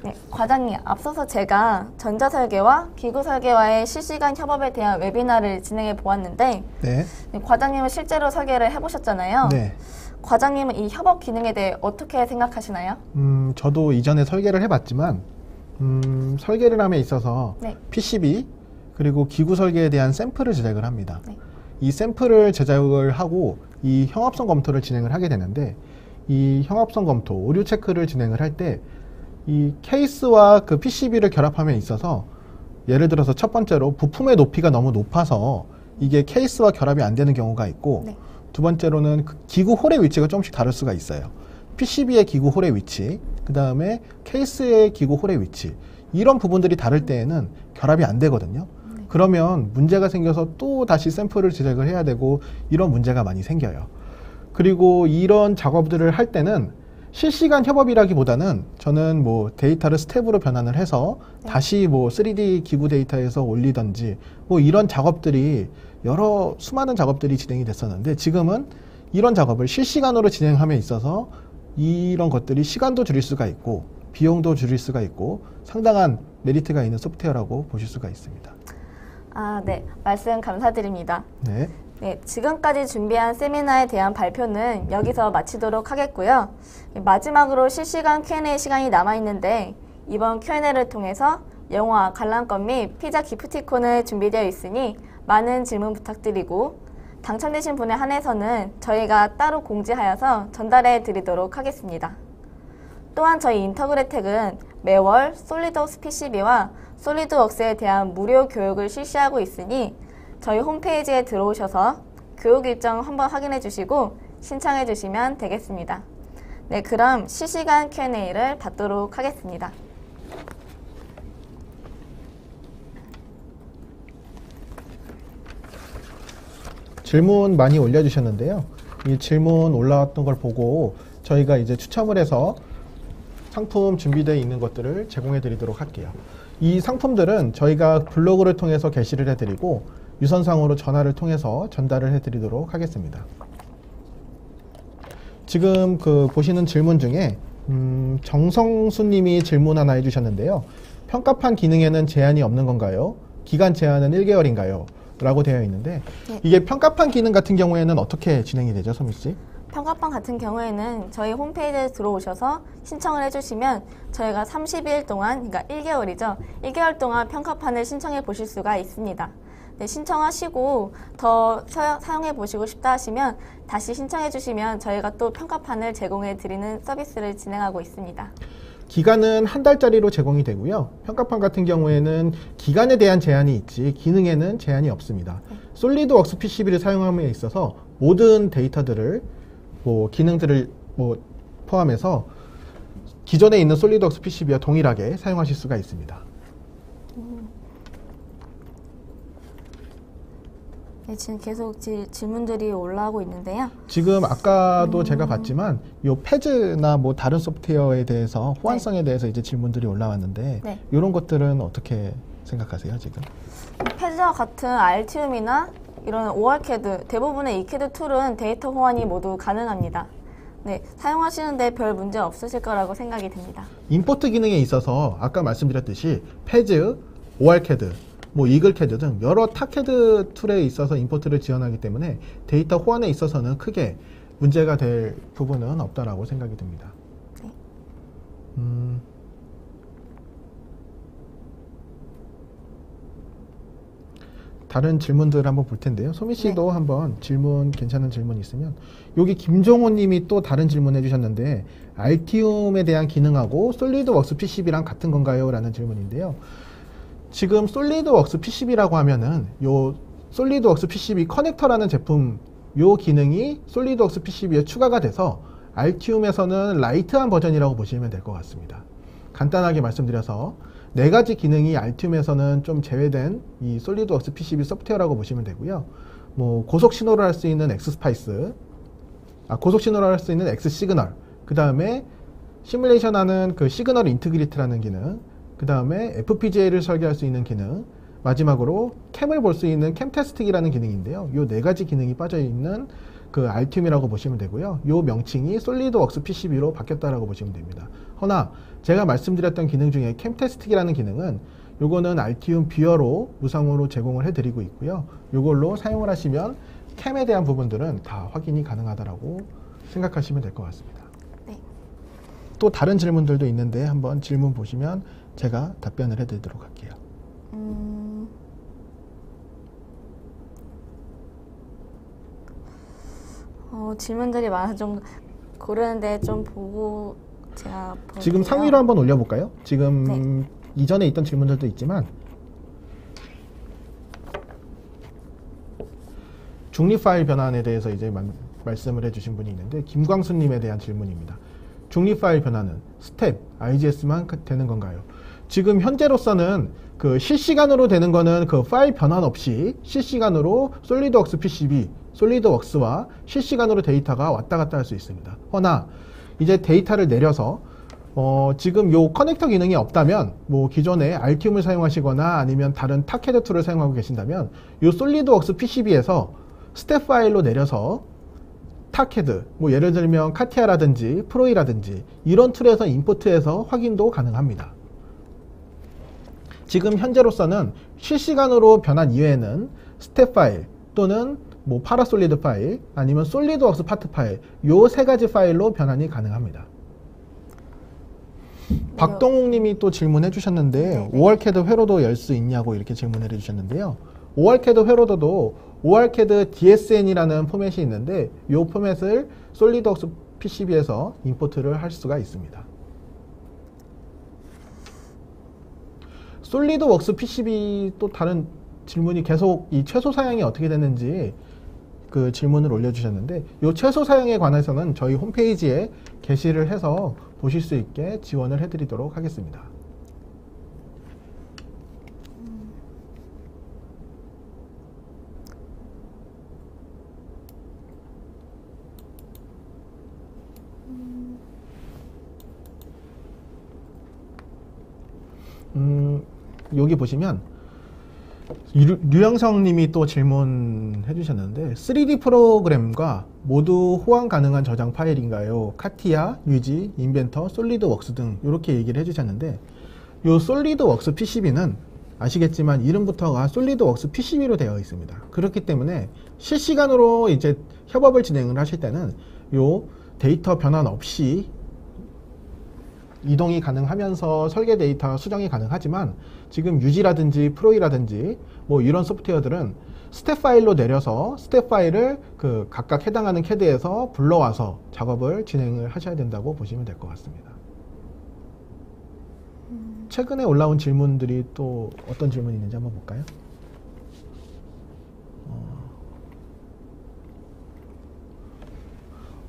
네, 과장님, 앞서서 제가 전자설계와 기구설계와의 실시간 협업에 대한 웨비나를 진행해 보았는데 네. 과장님은 실제로 설계를 해보셨잖아요. 네. 과장님은 이 협업 기능에 대해 어떻게 생각하시나요? 저도 이전에 설계를 해봤지만 설계를 함에 있어서 네. PCB 그리고 기구 설계에 대한 샘플을 제작을 합니다. 네. 이 샘플을 제작을 하고 이 형합성 검토를 진행을 하게 되는데 이 형합성 검토, 오류 체크를 진행을 할 때 이 케이스와 그 PCB를 결합함에 있어서 예를 들어서 첫 번째로 부품의 높이가 너무 높아서 이게 케이스와 결합이 안 되는 경우가 있고 네. 두 번째로는 그 기구 홀의 위치가 조금씩 다를 수가 있어요. PCB의 기구 홀의 위치, 그 다음에 케이스의 기구 홀의 위치, 이런 부분들이 다를 때에는 결합이 안 되거든요. 그러면 문제가 생겨서 또 다시 샘플을 제작을 해야 되고 이런 문제가 많이 생겨요. 그리고 이런 작업들을 할 때는 실시간 협업이라기보다는 저는 뭐 데이터를 스텝으로 변환을 해서 다시 뭐 3D 기구 데이터에서 올리던지 뭐 이런 작업들이 여러 수많은 작업들이 진행이 됐었는데 지금은 이런 작업을 실시간으로 진행함에 있어서 이런 것들이 시간도 줄일 수가 있고 비용도 줄일 수가 있고 상당한 메리트가 있는 소프트웨어라고 보실 수가 있습니다. 아, 네. 말씀 감사드립니다. 네. 네, 지금까지 준비한 세미나에 대한 발표는 여기서 마치도록 하겠고요. 마지막으로 실시간 Q&A 시간이 남아있는데 이번 Q&A를 통해서 영화, 관람권 및 피자 기프티콘을 준비되어 있으니 많은 질문 부탁드리고 당첨되신 분에 한해서는 저희가 따로 공지하여서 전달해 드리도록 하겠습니다. 또한 저희 인터그레텍은 매월 솔리드웍스 PCB와 솔리드웍스에 대한 무료 교육을 실시하고 있으니 저희 홈페이지에 들어오셔서 교육 일정 한번 확인해 주시고 신청해 주시면 되겠습니다. 네, 그럼 실시간 Q&A를 받도록 하겠습니다. 질문 많이 올려주셨는데요. 이 질문 올라왔던 걸 보고 저희가 이제 추첨을 해서 상품 준비되어 있는 것들을 제공해 드리도록 할게요. 이 상품들은 저희가 블로그를 통해서 게시를 해드리고 유선상으로 전화를 통해서 전달을 해드리도록 하겠습니다. 지금 그 보시는 질문 중에 정성수 님이 질문 하나 해주셨는데요. 평가판 기능에는 제한이 없는 건가요? 기간 제한은 1개월인가요? 라고 되어 있는데 네. 이게 평가판 기능 같은 경우에는 어떻게 진행이 되죠, 소미 씨? 평가판 같은 경우에는 저희 홈페이지에 들어오셔서 신청을 해주시면 저희가 30일 동안, 그러니까 1개월이죠. 1개월 동안 평가판을 신청해 보실 수가 있습니다. 네, 신청하시고 더 사용해 보시고 싶다 하시면 다시 신청해 주시면 저희가 또 평가판을 제공해 드리는 서비스를 진행하고 있습니다. 기간은 한 달짜리로 제공이 되고요. 평가판 같은 경우에는 기간에 대한 제한이 있지 기능에는 제한이 없습니다. 솔리드웍스 PCB를 사용함에 있어서 모든 데이터들을 기능들을 포함해서 기존에 있는 솔리드웍스 PCB와 동일하게 사용하실 수가 있습니다. 네, 지금 계속 질문들이 올라오고 있는데요. 지금 아까도 제가 봤지만 요 패즈나 뭐 다른 소프트웨어에 대해서 호환성에 대해서 이제 질문들이 올라왔는데 네. 이런 것들은 어떻게 생각하세요, 지금? 패즈와 같은 RTUM이나 이런 ORCAD, 대부분의 이캐드 툴은 데이터 호환이 모두 가능합니다. 네, 사용하시는데 별 문제 없으실 거라고 생각이 됩니다. 임포트 기능에 있어서 아까 말씀드렸듯이 패즈, ORCAD, 이글캐드 등 여러 타 캐드 툴에 있어서 임포트를 지원하기 때문에 데이터 호환에 있어서는 크게 문제가 될 부분은 없다라고 생각이 듭니다. 네. 다른 질문들 한번 볼 텐데요. 소미 씨도 한번 괜찮은 질문 있으면. 여기 김종호 님이 또 다른 질문 해주셨는데, 알티움에 대한 기능하고 솔리드웍스 PCB랑 같은 건가요? 라는 질문인데요. 지금 솔리드웍스 PCB라고 하면은 요 솔리드웍스 PCB 커넥터라는 제품, 요 기능이 솔리드웍스 PCB에 추가가 돼서 알티움에서는 라이트한 버전이라고 보시면 될 것 같습니다. 간단하게 말씀드려서 4가지 기능이 알티움에서는 좀 제외된 이 솔리드웍스 PCB 소프트웨어라고 보시면 되고요. 뭐 고속 신호를 할 수 있는 엑스스파이스, 고속 신호를 할 수 있는 엑스시그널, 그 다음에 시뮬레이션하는 그 시그널 인티그리티라는 기능, 그 다음에 FPGA를 설계할 수 있는 기능, 마지막으로 캠을 볼 수 있는 캠 테스팅이라는 기능인데요. 이 4가지 기능이 빠져있는 그 알티움이라고 보시면 되고요. 이 명칭이 솔리드웍스 PCB로 바뀌었다라고 보시면 됩니다. 허나 제가 말씀드렸던 기능 중에 캠 테스팅이라는 기능은 요거는 알티움 뷰어로 무상으로 제공을 해드리고 있고요. 요걸로 사용을 하시면 캠에 대한 부분들은 다 확인이 가능하다라고 생각하시면 될 것 같습니다. 네. 또 다른 질문들도 있는데 한번 질문 보시면 제가 답변을 해드리도록 할게요. 질문들이 많아서 좀 고르는데 좀 보고 제가 지금 볼게요. 상위로 한번 올려볼까요? 지금 네. 이전에 있던 질문들도 있지만 중립 파일 변환에 대해서 이제 말씀을 해주신 분이 있는데 김광수님에 대한 질문입니다. 중립 파일 변환은 스텝, IGS만 되는 건가요? 지금 현재로서는 그 실시간으로 되는 거는 그 파일 변환 없이 실시간으로 솔리드웍스 PCB, 솔리드웍스와 실시간으로 데이터가 왔다 갔다 할 수 있습니다. 허나 이제 데이터를 내려서 지금 요 커넥터 기능이 없다면 뭐 기존에 알티움을 사용하시거나 아니면 다른 타케드 툴을 사용하고 계신다면 요 솔리드웍스 PCB에서 스텝 파일로 내려서 타케드, 뭐 예를 들면 카티아라든지 프로이라든지 이런 툴에서 임포트해서 확인도 가능합니다. 지금 현재로서는 실시간으로 변환 이외에는 스텝 파일 또는 뭐 파라솔리드 파일 아니면 솔리드웍스 파트 파일 요 3가지 파일로 변환이 가능합니다. 박동욱 님이 또 질문해 주셨는데 ORCAD 회로도 열 수 있냐고 이렇게 질문해 주셨는데요. ORCAD 회로도도 ORCAD DSN이라는 포맷이 있는데 이 포맷을 솔리드웍스 PCB에서 임포트를 할 수가 있습니다. 솔리드웍스 PCB 또 다른 질문이 계속 이 최소 사양이 어떻게 되는지 그 질문을 올려주셨는데 이 최소 사양에 관해서는 저희 홈페이지에 게시를 해서 보실 수 있게 지원을 해드리도록 하겠습니다. 여기 보시면 류영성 님이 또 질문해 주셨는데 3D 프로그램과 모두 호환 가능한 저장 파일인가요? 카티아, 유지, 인벤터, 솔리드웍스 등 이렇게 얘기를 해 주셨는데 요 솔리드웍스 PCB는 아시겠지만 이름부터가 솔리드웍스 PCB로 되어 있습니다. 그렇기 때문에 실시간으로 이제 협업을 진행을 하실 때는 요 데이터 변환 없이 이동이 가능하면서 설계 데이터 수정이 가능하지만 지금 유지라든지 프로이라든지 뭐 이런 소프트웨어들은 스텝 파일로 내려서 스텝 파일을 그 각각 해당하는 CAD에서 불러와서 작업을 진행을 하셔야 된다고 보시면 될 것 같습니다. 최근에 올라온 질문들이 또 어떤 질문이 있는지 한번 볼까요?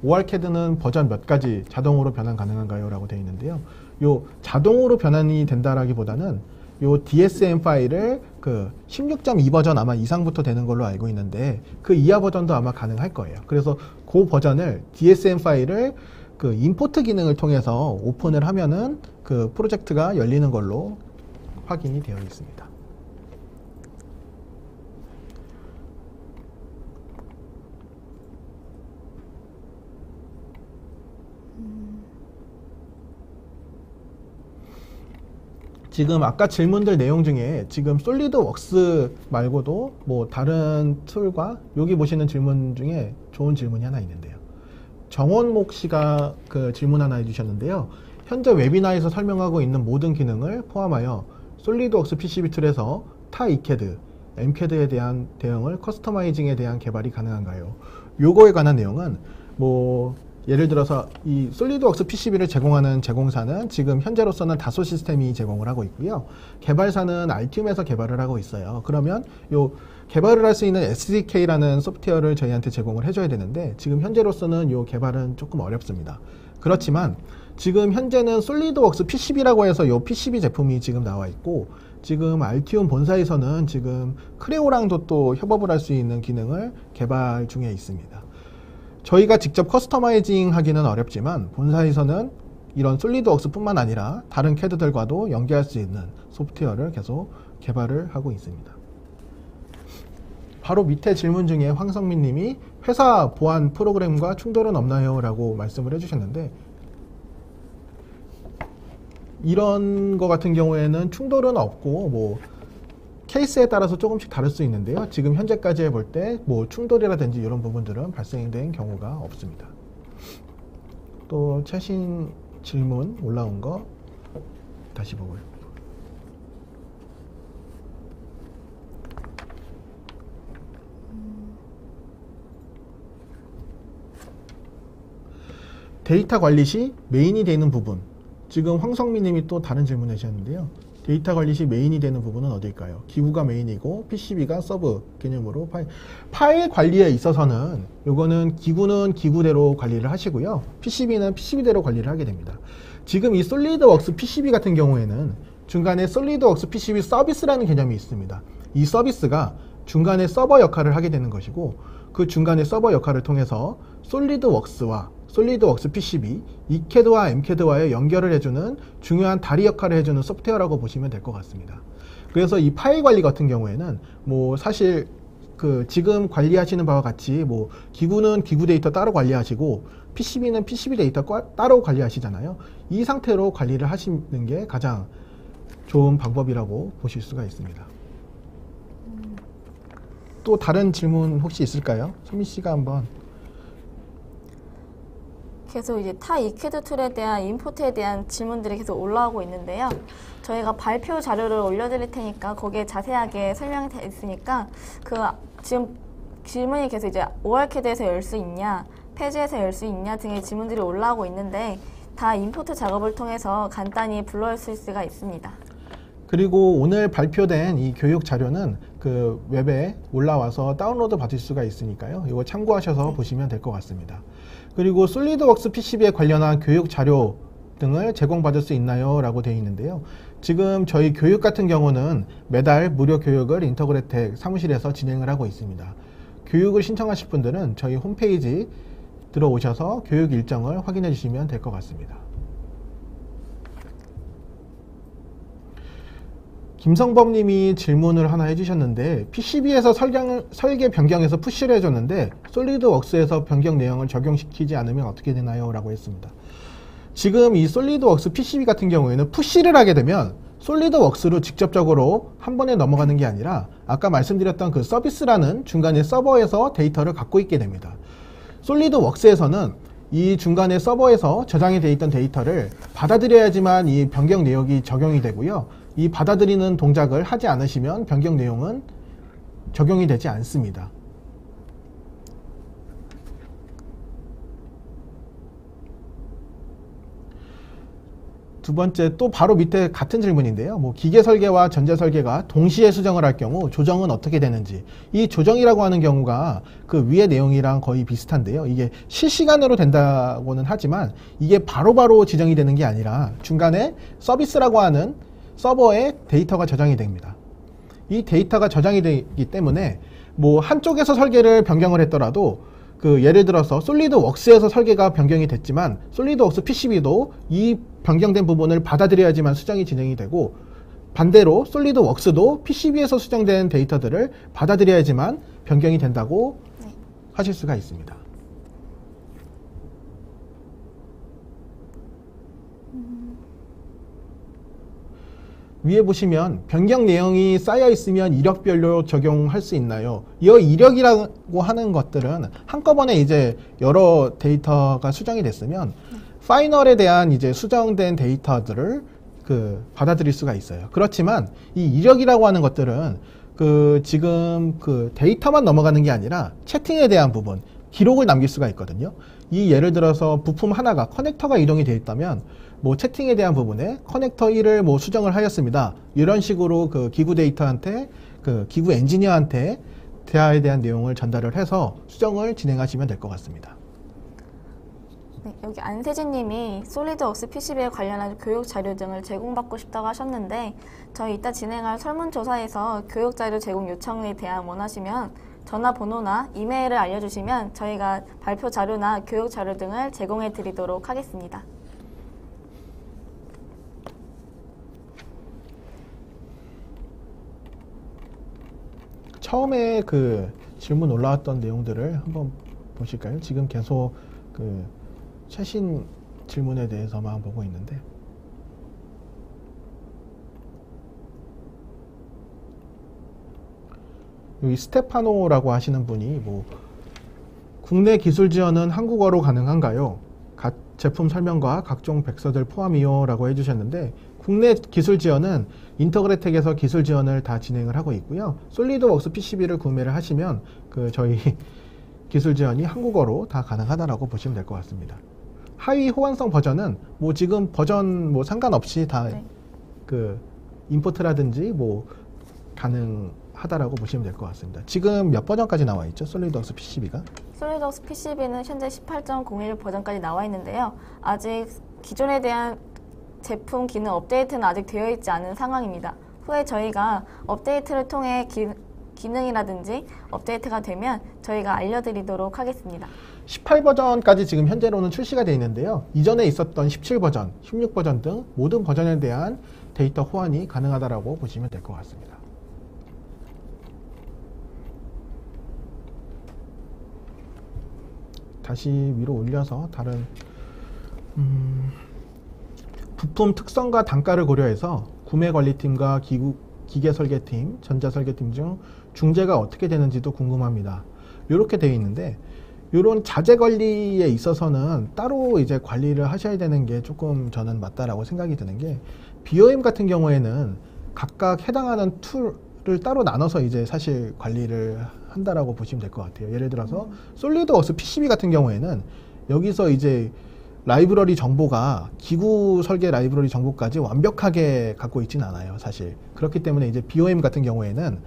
ORCAD는 버전 몇 가지 자동으로 변환 가능한가요? 라고 되어 있는데요. 요 자동으로 변환이 된다라기보다는 요 DSM 파일을 그 16.2 버전 아마 이상부터 되는 걸로 알고 있는데 그 이하 버전도 아마 가능할 거예요. 그래서 그 버전을 DSM 파일을 그 임포트 기능을 통해서 오픈을 하면은 그 프로젝트가 열리는 걸로 확인이 되어 있습니다. 지금 아까 질문들 내용 중에 지금 솔리드웍스 말고도 뭐 다른 툴과 여기 보시는 질문 중에 좋은 질문이 하나 있는데요. 정원목 씨가 그 질문 하나 해주셨는데요. 현재 웨비나에서 설명하고 있는 모든 기능을 포함하여 솔리드웍스 PCB 툴에서 타 이캐드, MCAD에 대한 대응을 커스터마이징에 대한 개발이 가능한가요? 요거에 관한 내용은 뭐 예를 들어서 이 솔리드웍스 PCB를 제공하는 제공사는 지금 현재로서는 다소 시스템이 제공을 하고 있고요. 개발사는 알티움에서 개발을 하고 있어요. 그러면 요 개발을 할 수 있는 SDK라는 소프트웨어를 저희한테 제공을 해줘야 되는데 지금 현재로서는 요 개발은 조금 어렵습니다. 그렇지만 지금 현재는 솔리드웍스 PCB라고 해서 요 PCB 제품이 지금 나와 있고 지금 알티움 본사에서는 지금 크레오랑도 또 협업을 할 수 있는 기능을 개발 중에 있습니다. 저희가 직접 커스터마이징 하기는 어렵지만 본사에서는 이런 솔리드웍스 뿐만 아니라 다른 CAD들과도 연계할 수 있는 소프트웨어를 계속 개발을 하고 있습니다. 바로 밑에 질문 중에 황성민 님이 회사 보안 프로그램과 충돌은 없나요? 라고 말씀을 해주셨는데 이런 거 같은 경우에는 충돌은 없고 뭐 케이스에 따라서 조금씩 다를 수 있는데요. 지금 현재까지 해볼 때 뭐 충돌이라든지 이런 부분들은 발생된 경우가 없습니다. 또 최신 질문 올라온 거 다시 보고요. 데이터 관리 시 메인이 되는 부분. 지금 황성민 님이 또 다른 질문 해주셨는데요. 데이터 관리 시 메인이 되는 부분은 어딜까요? 기구가 메인이고 PCB가 서브 개념으로 파일 관리에 있어서는 요거는 기구는 기구대로 관리를 하시고요. PCB는 PCB대로 관리를 하게 됩니다. 지금 이 솔리드웍스 PCB 같은 경우에는 중간에 솔리드웍스 PCB 서비스라는 개념이 있습니다. 이 서비스가 중간에 서버 역할을 하게 되는 것이고 그 중간에 서버 역할을 통해서 솔리드웍스와 솔리드웍스 PCB, 이캐드와 MCAD와의 연결을 해주는 중요한 다리 역할을 해주는 소프트웨어라고 보시면 될 것 같습니다. 그래서 이 파일 관리 같은 경우에는 뭐 사실 그 지금 관리하시는 바와 같이 뭐 기구는 기구 데이터 따로 관리하시고 PCB는 PCB 데이터 따로 관리하시잖아요. 이 상태로 관리를 하시는 게 가장 좋은 방법이라고 보실 수가 있습니다. 또 다른 질문 혹시 있을까요? 소민 씨가 한번. 계속 이제 타 이캐드 툴에 대한 임포트에 대한 질문들이 계속 올라오고 있는데요. 저희가 발표 자료를 올려드릴 테니까 거기에 자세하게 설명이 되어 있으니까 그 지금 질문이 계속 이제 ORCAD에서 열 수 있냐, 페이지에서 열 수 있냐 등의 질문들이 올라오고 있는데 다 임포트 작업을 통해서 간단히 불러올 수가 있습니다. 그리고 오늘 발표된 이 교육 자료는 그 웹에 올라와서 다운로드 받을 수가 있으니까요. 이거 참고하셔서 보시면 될 것 같습니다. 그리고 솔리드웍스 PCB에 관련한 교육 자료 등을 제공받을 수 있나요? 라고 되어 있는데요. 지금 저희 교육 같은 경우는 매달 무료 교육을 인터그레텍 사무실에서 진행을 하고 있습니다. 교육을 신청하실 분들은 저희 홈페이지 들어오셔서 교육 일정을 확인해 주시면 될 것 같습니다. 김성범 님이 질문을 하나 해주셨는데 PCB에서 설계 변경해서 푸시를 해줬는데 솔리드웍스에서 변경 내용을 적용시키지 않으면 어떻게 되나요? 라고 했습니다. 지금 이 솔리드웍스 PCB 같은 경우에는 푸시를 하게 되면 솔리드웍스로 직접적으로 한 번에 넘어가는 게 아니라 아까 말씀드렸던 그 서비스라는 중간에 서버에서 데이터를 갖고 있게 됩니다. 솔리드웍스에서는 이 중간에 서버에서 저장이 되어 있던 데이터를 받아들여야지만 이 변경 내역이 적용이 되고요. 이 받아들이는 동작을 하지 않으시면 변경 내용은 적용이 되지 않습니다. 두 번째, 또 바로 밑에 같은 질문인데요. 뭐 기계 설계와 전자 설계가 동시에 수정을 할 경우 조정은 어떻게 되는지. 이 조정이라고 하는 경우가 그 위의 내용이랑 거의 비슷한데요. 이게 실시간으로 된다고는 하지만 이게 바로바로 지정이 되는 게 아니라 중간에 서비스라고 하는 서버에 데이터가 저장이 됩니다. 이 데이터가 저장이 되기 때문에 뭐 한쪽에서 설계를 변경을 했더라도 그 예를 들어서 솔리드웍스에서 설계가 변경이 됐지만 솔리드웍스 PCB도 이 변경된 부분을 받아들여야지만 수정이 진행이 되고 반대로 솔리드웍스도 PCB에서 수정된 데이터들을 받아들여야지만 변경이 된다고 하실 수가 있습니다. 위에 보시면 변경 내용이 쌓여 있으면 이력별로 적용할 수 있나요? 이 이력이라고 하는 것들은 한꺼번에 이제 여러 데이터가 수정이 됐으면 파이널에 대한 이제 수정된 데이터들을 받아들일 수가 있어요. 그렇지만 이 이력이라고 하는 것들은 지금 데이터만 넘어가는 게 아니라 채팅에 대한 부분, 기록을 남길 수가 있거든요. 이 예를 들어서 부품 하나가 커넥터가 이동이 되어 있다면 뭐 채팅에 대한 부분에 커넥터 1을 뭐 수정을 하였습니다. 이런 식으로 기구 데이터한테 기구 엔지니어한테 대화에 대한 내용을 전달을 해서 수정을 진행하시면 될 것 같습니다. 네, 여기 안세진님이 솔리드웍스 PCB에 관련한 교육 자료 등을 제공받고 싶다고 하셨는데 저희 이따 진행할 설문조사에서 교육 자료 제공 요청에 대한 원하시면 전화번호나 이메일을 알려주시면 저희가 발표 자료나 교육 자료 등을 제공해 드리도록 하겠습니다. 처음에 질문 올라왔던 내용들을 한번 보실까요? 지금 계속 최신 질문에 대해서만 보고 있는데 여기 스테파노라고 하시는 분이 국내 기술 지원은 한국어로 가능한가요? 제품 설명과 각종 백서들 포함이요 라고 해주셨는데 국내 기술 지원은 인터그레텍에서 기술 지원을 다 진행을 하고 있고요. 솔리드웍스 PCB를 구매를 하시면 저희 기술 지원이 한국어로 다 가능하다라고 보시면 될 것 같습니다. 하위 호환성 버전은 지금 버전 상관없이 다 네. 임포트라든지 가능하다라고 보시면 될 것 같습니다. 지금 몇 버전까지 나와 있죠? 솔리드웍스 PCB가? 솔리드웍스 PCB는 현재 18.01 버전까지 나와 있는데요. 아직 기존에 대한 제품 기능 업데이트는 아직 되어 있지 않은 상황입니다. 후에 저희가 업데이트를 통해 기능이라든지 업데이트가 되면 저희가 알려드리도록 하겠습니다. 18버전까지 지금 현재로는 출시가 되어 있는데요. 이전에 있었던 17버전, 16버전 등 모든 버전에 대한 데이터 호환이 가능하다라고 보시면 될 것 같습니다. 다시 위로 올려서 다른 부품 특성과 단가를 고려해서 구매관리팀과 기계설계팀, 전자설계팀 중 중재가 어떻게 되는지도 궁금합니다. 이렇게 되어 있는데 이런 자재 관리에 있어서는 따로 이제 관리를 하셔야 되는 게 조금 저는 맞다라고 생각이 드는 게 BOM 같은 경우에는 각각 해당하는 툴을 따로 나눠서 이제 사실 관리를 한다라고 보시면 될 것 같아요. 예를 들어서 솔리드웍스 PCB 같은 경우에는 여기서 이제 라이브러리 정보가 기구 설계 라이브러리 정보까지 완벽하게 갖고 있지는 않아요, 사실. 그렇기 때문에 이제 BOM 같은 경우에는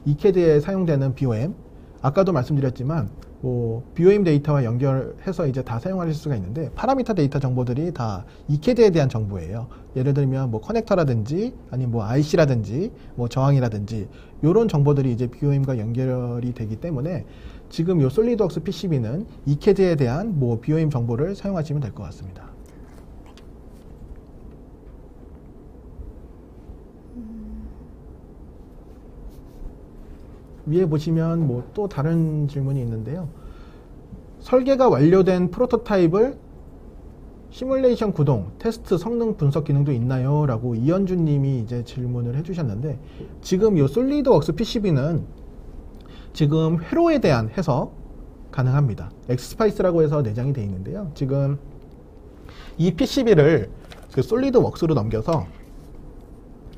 이캐드에 사용되는 BOM, 아까도 말씀드렸지만 BOM 데이터와 연결해서 이제 다 사용하실 수가 있는데 파라미터 데이터 정보들이 다 이캐드에 대한 정보예요. 예를 들면 커넥터라든지 아니면 IC라든지 저항이라든지 이런 정보들이 이제 BOM과 연결이 되기 때문에 지금 이 솔리드웍스 PCB는 이캐드에 대한 BOM 정보를 사용하시면 될 것 같습니다. 위에 보시면 또 다른 질문이 있는데요. 설계가 완료된 프로토타입을 시뮬레이션 구동, 테스트 성능 분석 기능도 있나요? 라고 이현준 님이 이제 질문을 해주셨는데 지금 이 솔리드웍스 PCB는 지금 회로에 대한 해석 가능합니다. 엑스스파이스라고 해서 내장이 되어 있는데요. 지금 이 PCB를 솔리드웍스로 넘겨서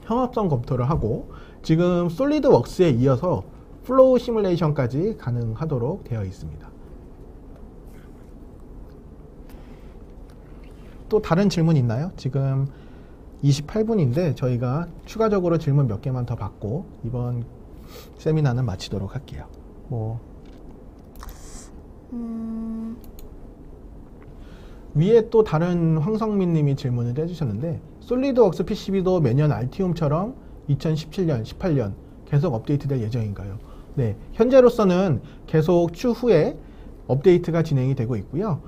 형합성 검토를 하고 지금 솔리드웍스에 이어서 플로우 시뮬레이션까지 가능하도록 되어 있습니다. 또 다른 질문 있나요? 지금 28분인데 저희가 추가적으로 질문 몇 개만 더 받고 이번 세미나는 마치도록 할게요. 위에 또 다른 황성민 님이 질문을 해주셨는데 솔리드웍스 PCB도 매년 알티움처럼 2017년, 18년 계속 업데이트될 예정인가요? 네, 현재로서는 계속 추후에 업데이트가 진행이 되고 있고요.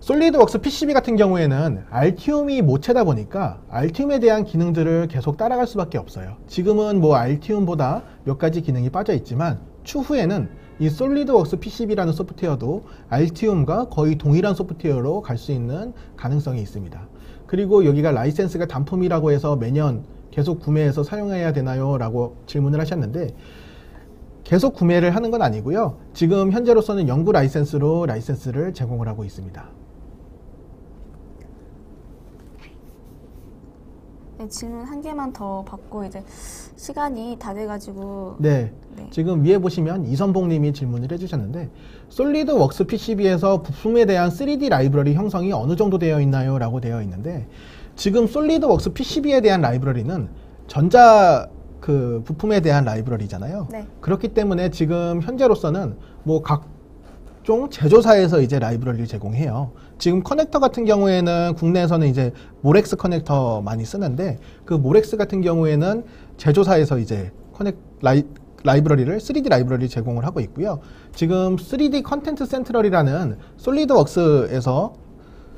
솔리드웍스 PCB 같은 경우에는 알티움이 모체다 보니까 알티움에 대한 기능들을 계속 따라갈 수밖에 없어요. 지금은 알티움보다 몇 가지 기능이 빠져 있지만 추후에는 이 솔리드웍스 PCB라는 소프트웨어도 알티움과 거의 동일한 소프트웨어로 갈 수 있는 가능성이 있습니다. 그리고 여기가 라이센스가 단품이라고 해서 매년 계속 구매해서 사용해야 되나요? 라고 질문을 하셨는데 계속 구매를 하는 건 아니고요. 지금 현재로서는 연구 라이센스로 라이센스를 제공을 하고 있습니다. 네, 질문 한 개만 더 받고 이제 시간이 다 돼가지고 네. 네. 지금 위에 보시면 이선봉 님이 질문을 해주셨는데 솔리드웍스 PCB에서 부품에 대한 3D 라이브러리 형성이 어느 정도 되어 있나요? 라고 되어 있는데 지금 솔리드웍스 PCB에 대한 라이브러리는 전자 그 부품에 대한 라이브러리잖아요. 네. 그렇기 때문에 지금 현재로서는 뭐 각종 제조사에서 이제 라이브러리를 제공해요. 지금 커넥터 같은 경우에는 국내에서는 이제 모렉스 커넥터 많이 쓰는데 그 모렉스 같은 경우에는 제조사에서 이제 라이브러리를 3D 라이브러리 제공을 하고 있고요. 지금 3D 컨텐트 센트럴이라는 솔리드웍스에서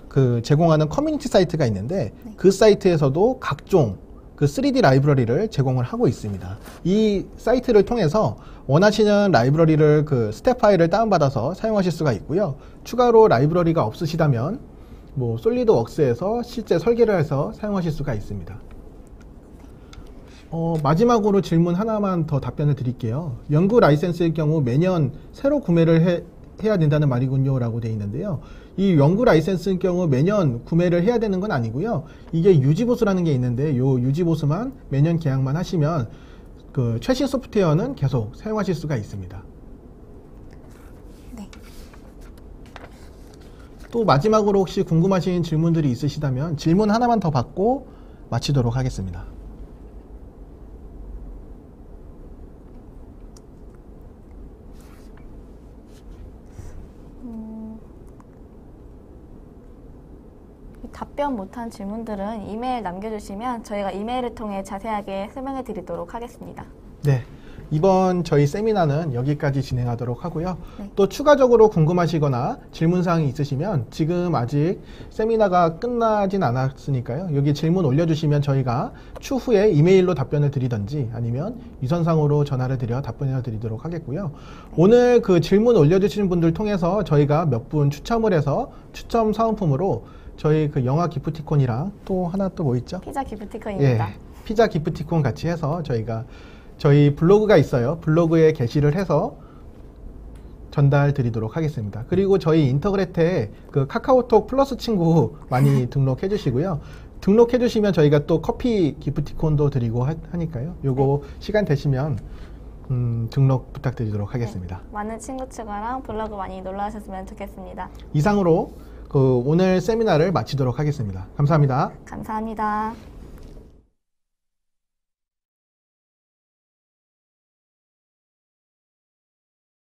그 제공하는 커뮤니티 사이트가 있는데 네. 그 사이트에서도 각종 그 3D 라이브러리를 제공을 하고 있습니다. 이 사이트를 통해서 원하시는 라이브러리를 그 스텝 파일을 다운받아서 사용하실 수가 있고요. 추가로 라이브러리가 없으시다면 뭐 솔리드웍스에서 실제 설계를 해서 사용하실 수가 있습니다. 마지막으로 질문 하나만 더 답변을 드릴게요. 연구 라이센스일 경우 매년 새로 구매를 해야 된다는 말이군요 라고 되어 있는데요. 이 연구 라이센스일 경우 매년 구매를 해야 되는 건 아니고요. 이게 유지보수라는 게 있는데 이 유지보수만 매년 계약만 하시면 그 최신 소프트웨어는 계속 사용하실 수가 있습니다. 네. 또 마지막으로 혹시 궁금하신 질문들이 있으시다면 질문 하나만 더 받고 마치도록 하겠습니다. 답변 못한 질문들은 이메일 남겨주시면 저희가 이메일을 통해 자세하게 설명해 드리도록 하겠습니다. 네. 이번 저희 세미나는 여기까지 진행하도록 하고요. 네. 또 추가적으로 궁금하시거나 질문사항이 있으시면 지금 아직 세미나가 끝나진 않았으니까요. 여기 질문 올려주시면 저희가 추후에 이메일로 답변을 드리든지 아니면 유선상으로 전화를 드려 답변을 드리도록 하겠고요. 네. 오늘 그 질문 올려주시는 분들 통해서 저희가 몇 분 추첨을 해서 추첨 사은품으로 저희 그 영화 기프티콘이랑 또 하나 또 뭐 있죠? 피자 기프티콘입니다. 예, 피자 기프티콘 같이 해서 저희가 저희 블로그가 있어요. 블로그에 게시를 해서 전달 드리도록 하겠습니다. 그리고 저희 인터그레트에 그 카카오톡 플러스 친구 많이 등록해 주시고요. 등록해 주시면 저희가 또 커피 기프티콘도 드리고 하니까요. 요거 네. 시간 되시면 등록 부탁드리도록 하겠습니다. 네. 많은 친구 추가랑 블로그 많이 놀러 하셨으면 좋겠습니다. 이상으로 그 오늘 세미나를 마치도록 하겠습니다. 감사합니다. 감사합니다.